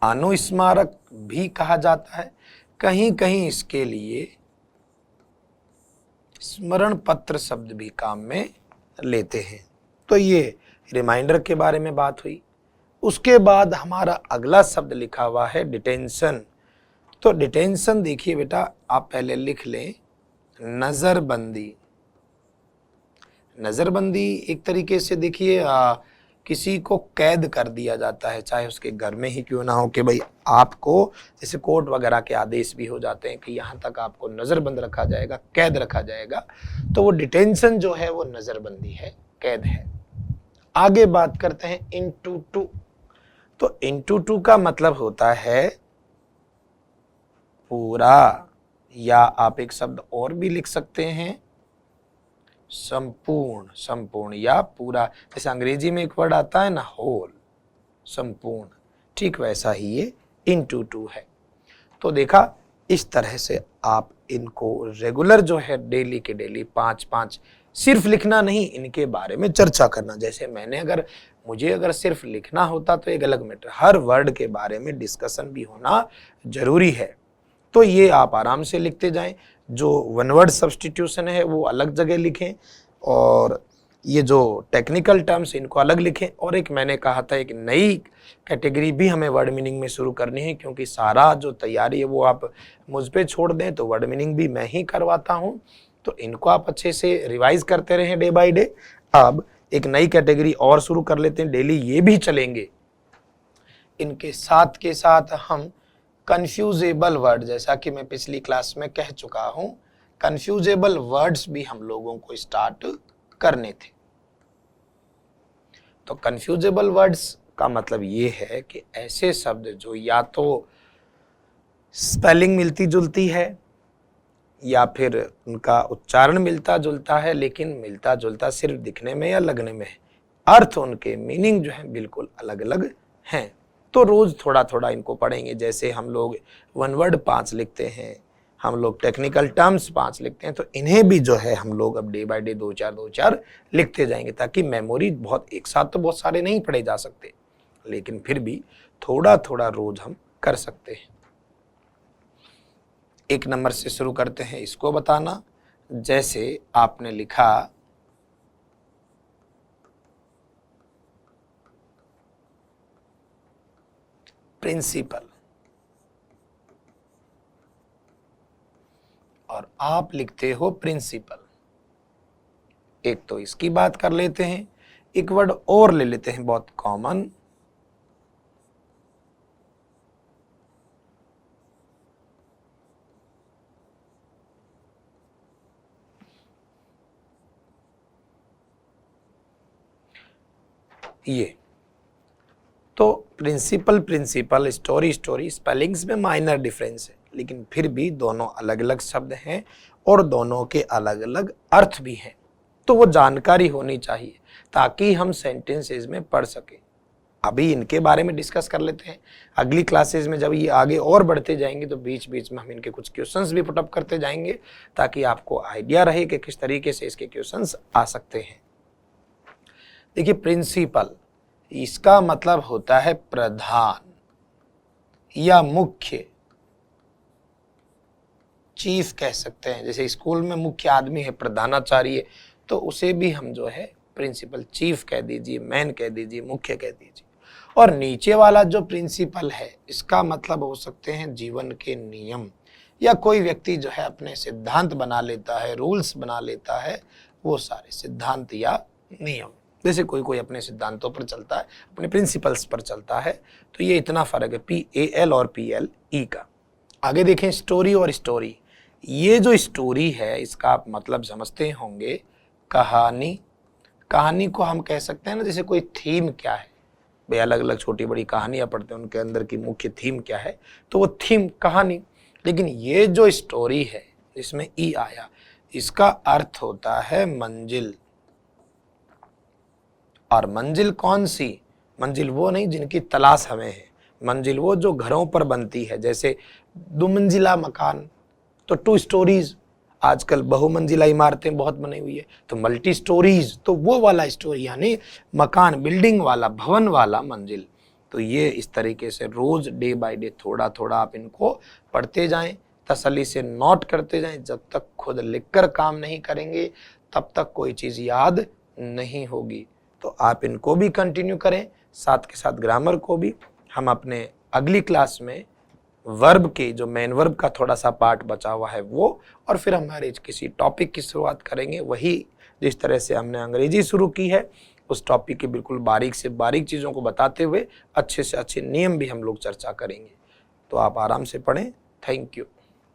अनुस्मारक भी कहा जाता है, कहीं कहीं इसके लिए स्मरण पत्र शब्द भी काम में लेते हैं। तो ये रिमाइंडर के बारे में बात हुई। उसके बाद हमारा अगला शब्द लिखा हुआ है डिटेंशन। तो डिटेंशन देखिए बेटा, आप पहले लिख लें नजरबंदी। नजरबंदी एक तरीके से देखिए किसी को कैद कर दिया जाता है, चाहे उसके घर में ही क्यों ना हो, कि भाई आपको जैसे कोर्ट वगैरह के आदेश भी हो जाते हैं कि यहाँ तक आपको नजरबंद रखा जाएगा, कैद रखा जाएगा, तो वो डिटेंशन जो है वो नजरबंदी है, कैद है। आगे बात करते हैं इनटू टू। तो इनटू टू का मतलब होता है पूरा, या आप एक शब्द और भी लिख सकते हैं संपूर्ण, संपूर्ण या पूरा। जैसे अंग्रेजी में एक वर्ड आता है ना होल, संपूर्ण, ठीक वैसा ही ये इनटू टू है। तो देखा, इस तरह से आप इनको रेगुलर जो है डेली के डेली 5-5 सिर्फ लिखना नहीं, इनके बारे में चर्चा करना। जैसे मुझे अगर सिर्फ लिखना होता तो एक अलग मैटर, हर वर्ड के बारे में डिस्कशन भी होना जरूरी है। तो ये आप आराम से लिखते जाएं। जो वन वर्ड सब्स्टिट्यूशन है वो अलग जगह लिखें, और ये जो टेक्निकल टर्म्स इनको अलग लिखें। और एक मैंने कहा था एक नई कैटेगरी भी हमें वर्ड मीनिंग में शुरू करनी है, क्योंकि सारा जो तैयारी है वो आप मुझ पे छोड़ दें तो वर्ड मीनिंग भी मैं ही करवाता हूँ। तो इनको आप अच्छे से रिवाइज करते रहें डे बाय डे। अब एक नई कैटेगरी और शुरू कर लेते हैं, डेली ये भी चलेंगे। इनके साथ के साथ हम कन्फ्यूजेबल वर्ड, जैसा कि मैं पिछली क्लास में कह चुका हूं, कन्फ्यूजेबल वर्ड्स भी हम लोगों को स्टार्ट करने थे। तो कन्फ्यूजेबल वर्ड्स का मतलब ये है कि ऐसे शब्द जो या तो स्पेलिंग मिलती जुलती है या फिर उनका उच्चारण मिलता जुलता है, लेकिन मिलता जुलता सिर्फ दिखने में या लगने में है, अर्थ उनके मीनिंग जो है बिल्कुल अलग अलग हैं। तो रोज थोड़ा थोड़ा इनको पढ़ेंगे। जैसे हम लोग वन वर्ड 5 लिखते हैं, हम लोग टेक्निकल टर्म्स 5 लिखते हैं, तो इन्हें भी जो है हम लोग अब डे बाय डे 2-4 लिखते जाएंगे, ताकि मेमोरी बहुत एक साथ तो बहुत सारे नहीं पढ़े जा सकते, लेकिन फिर भी थोड़ा थोड़ा रोज हम कर सकते हैं। 1 नंबर से शुरू करते हैं, इसको बताना। जैसे आपने लिखा प्रिंसिपल, और आप लिखते हो प्रिंसिपल। एक तो इसकी बात कर लेते हैं, एक वर्ड और ले लेते हैं बहुत कॉमन, ये तो principal principle, story storey, spellings में माइनर डिफरेंस है, लेकिन फिर भी दोनों अलग अलग शब्द हैं और दोनों के अलग अलग अर्थ भी हैं। तो वो जानकारी होनी चाहिए ताकि हम सेंटेंसेस में पढ़ सकें। अभी इनके बारे में डिस्कस कर लेते हैं। अगली क्लासेस में जब ये आगे और बढ़ते जाएंगे तो बीच बीच में हम इनके कुछ क्वेश्चंस भी पुटअप करते जाएंगे ताकि आपको आइडिया रहे कि किस तरीके से इसके क्वेश्चंस आ सकते हैं। देखिए, प्रिंसिपल, इसका मतलब होता है प्रधान या मुख्य, चीफ कह सकते हैं। जैसे स्कूल में मुख्य आदमी है प्रधानाचार्य, तो उसे भी हम जो है प्रिंसिपल, चीफ कह दीजिए, मैन कह दीजिए, मुख्य कह दीजिए। और नीचे वाला जो प्रिंसिपल है, इसका मतलब हो सकते हैं जीवन के नियम, या कोई व्यक्ति जो है अपने सिद्धांत बना लेता है, रूल्स बना लेता है, वो सारे सिद्धांत या नियम। जैसे कोई कोई अपने सिद्धांतों पर चलता है, अपने प्रिंसिपल्स पर चलता है। तो ये इतना फर्क है PAL और PLE का। आगे देखें, स्टोरी और स्टोरी। ये जो स्टोरी है इसका आप मतलब समझते होंगे कहानी। कहानी को हम कह सकते हैं ना, जैसे कोई थीम क्या है, वे अलग अलग छोटी बड़ी कहानियां पढ़ते हैं, उनके अंदर की मुख्य थीम क्या है, तो वो थीम कहानी। लेकिन ये जो स्टोरी है इसमें ई आया, इसका अर्थ होता है मंजिल। और मंजिल कौन सी? मंजिल वो नहीं जिनकी तलाश हमें है, मंजिल वो जो घरों पर बनती है। जैसे 2 मंजिला मकान, तो 2 स्टोरीज। आजकल बहुमंजिला इमारतें बहुत बनी हुई है, तो मल्टी स्टोरीज, तो वो वाला स्टोरी यानी मकान, बिल्डिंग वाला, भवन वाला मंजिल। तो ये इस तरीके से रोज डे बाय डे थोड़ा थोड़ा आप इनको पढ़ते जाएं, तसल्ली से नोट करते जाएं। जब तक खुद लिखकर काम नहीं करेंगे तब तक कोई चीज़ याद नहीं होगी। तो आप इनको भी कंटिन्यू करें, साथ के साथ ग्रामर को भी। हम अपने अगली क्लास में वर्ब के, जो मेन वर्ब का थोड़ा सा पार्ट बचा हुआ है वो, और फिर हमारे किसी टॉपिक की शुरुआत करेंगे। वही जिस तरह से हमने अंग्रेजी शुरू की है, उस टॉपिक के बिल्कुल बारीक से बारीक चीज़ों को बताते हुए अच्छे से अच्छे नियम भी हम लोग चर्चा करेंगे। तो आप आराम से पढ़ें। Thank you.